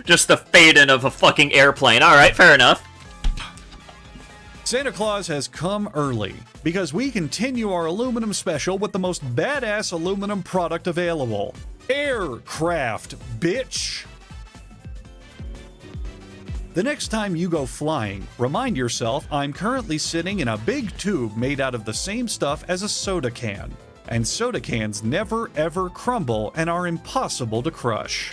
Just the fade-in of a fucking airplane. Alright, fair enough. Santa Claus has come early, because we continue our aluminum special with the most badass aluminum product available. Aircraft, bitch! The next time you go flying, remind yourself I'm currently sitting in a big tube made out of the same stuff as a soda can. And soda cans never ever crumble and are impossible to crush.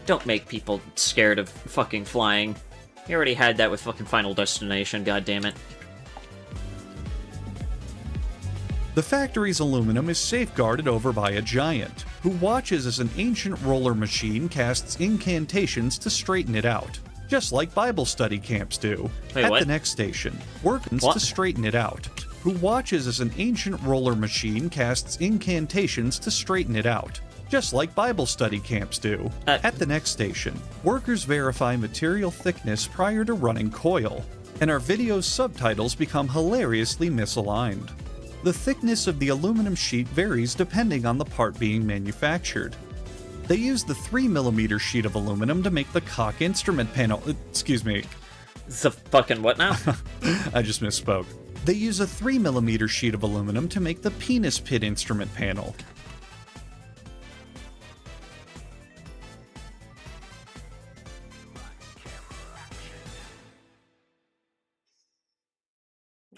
Don't make people scared of fucking flying. You already had that with fucking Final Destination, goddammit. The factory's aluminum is safeguarded over by a giant, who watches as an ancient roller machine casts incantations to straighten it out, just like Bible study camps do. Wait, At what? the next station, workers What? to straighten it out, who watches as an ancient roller machine casts incantations to straighten it out, just like Bible study camps do. At the next station, workers verify material thickness prior to running coil, and our video's subtitles become hilariously misaligned. The thickness of the aluminum sheet varies depending on the part being manufactured. They use the 3mm sheet of aluminum to make the cock instrument panel. Excuse me. The fucking what now? I just misspoke. They use a 3mm sheet of aluminum to make the penis pit instrument panel.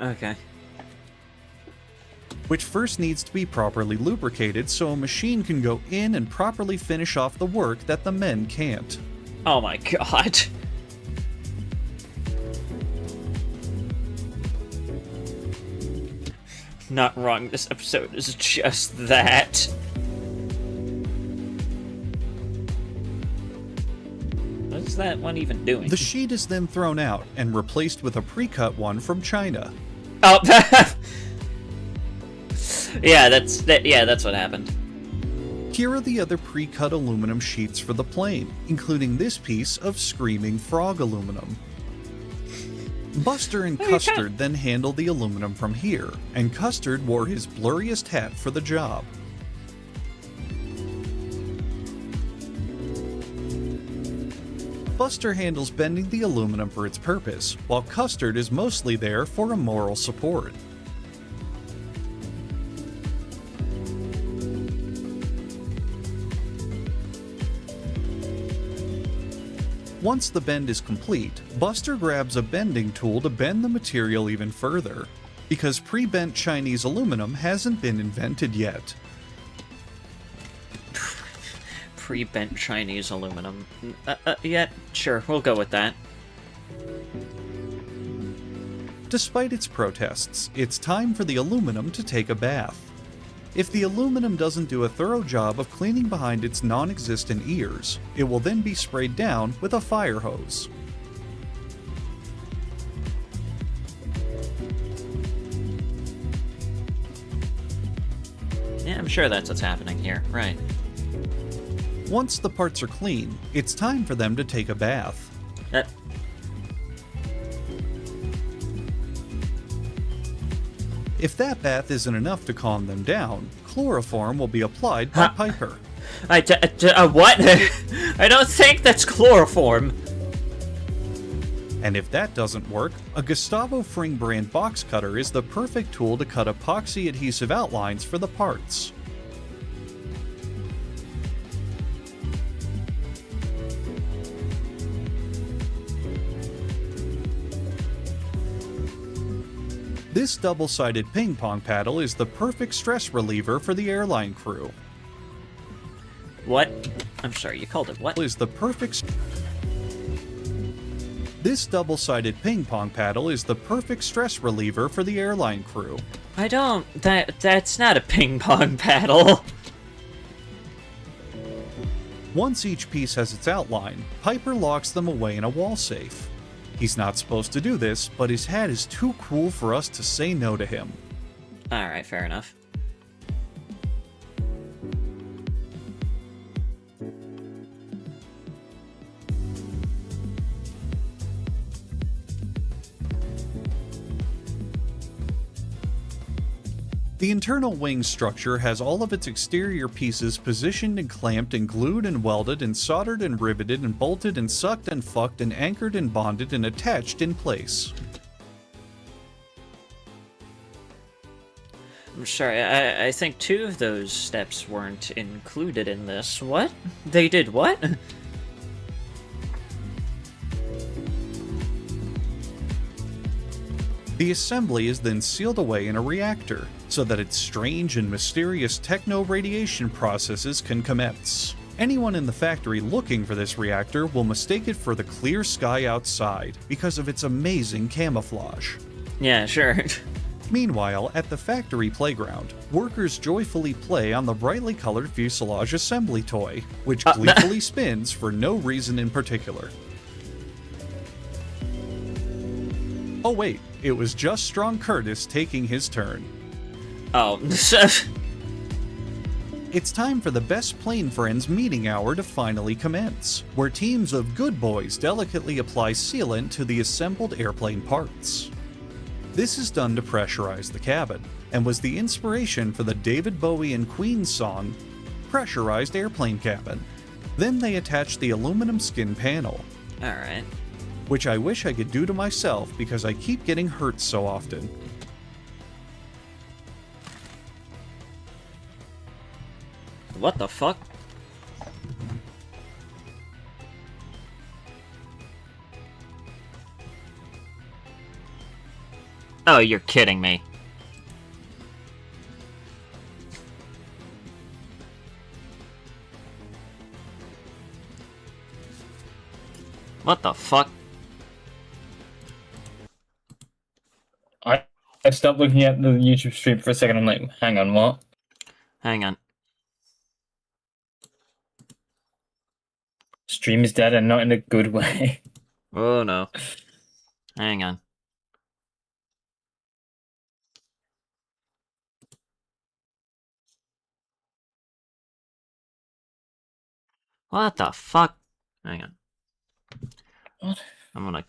Okay. Which first needs to be properly lubricated so a machine can go in and properly finish off the work that the men can't. Oh my god. Not wrong, this episode is just that. What's that one even doing? The sheet is then thrown out and replaced with a pre-cut one from China. Oh, yeah, that's what happened. Here are the other pre-cut aluminum sheets for the plane, including this piece of Screaming Frog aluminum. Buster and Custard then handle the aluminum from here, and Custard wore his blurriest hat for the job. Buster handles bending the aluminum for its purpose, while Custard is mostly there for a moral support. Once the bend is complete, Buster grabs a bending tool to bend the material even further, because pre-bent Chinese aluminum hasn't been invented yet. Pre-bent Chinese aluminum. Yeah, sure, we'll go with that. Despite its protests, it's time for the aluminum to take a bath. If the aluminum doesn't do a thorough job of cleaning behind its non-existent ears, it will then be sprayed down with a fire hose. Yeah, I'm sure that's what's happening here. Right. Once the parts are clean, it's time for them to take a bath. If that bath isn't enough to calm them down, chloroform will be applied by Piper. What? I don't think that's chloroform. And if that doesn't work, a Gustavo Fring brand box cutter is the perfect tool to cut epoxy adhesive outlines for the parts. This double-sided ping pong paddle is the perfect stress reliever for the airline crew. What? I'm sorry, you called it what? Is the perfect. This double-sided ping pong paddle is the perfect stress reliever for the airline crew. I don't. That's not a ping pong paddle. Once each piece has its outline, Piper locks them away in a wall safe. He's not supposed to do this, but his hat is too cool for us to say no to him. Alright, fair enough. The internal wing structure has all of its exterior pieces positioned and clamped and glued and welded and soldered and riveted and bolted and sucked and fucked and anchored and bonded and attached in place. I'm sorry, I think 2 of those steps weren't included in this. What? They did what? The assembly is then sealed away in a reactor, so that its strange and mysterious techno-radiation processes can commence. Anyone in the factory looking for this reactor will mistake it for the clear sky outside because of its amazing camouflage. Yeah, sure. Meanwhile, at the factory playground, workers joyfully play on the brightly colored fuselage assembly toy, which gleefully spins for no reason in particular. Oh wait, it was just Strong Curtis taking his turn. Oh. It's time for the Best Plane Friends meeting hour to finally commence, where teams of good boys delicately apply sealant to the assembled airplane parts. This is done to pressurize the cabin, and was the inspiration for the David Bowie and Queen song, Pressurized Airplane Cabin. Then they attach the aluminum skin panel. Alright. Which I wish I could do to myself because I keep getting hurt so often. What the fuck? Oh, you're kidding me. What the fuck? I stopped looking at the YouTube stream for a second. I'm like, hang on, what? Hang on. Stream is dead and not in a good way. Oh no. Hang on. What the fuck? Hang on. What? I'm gonna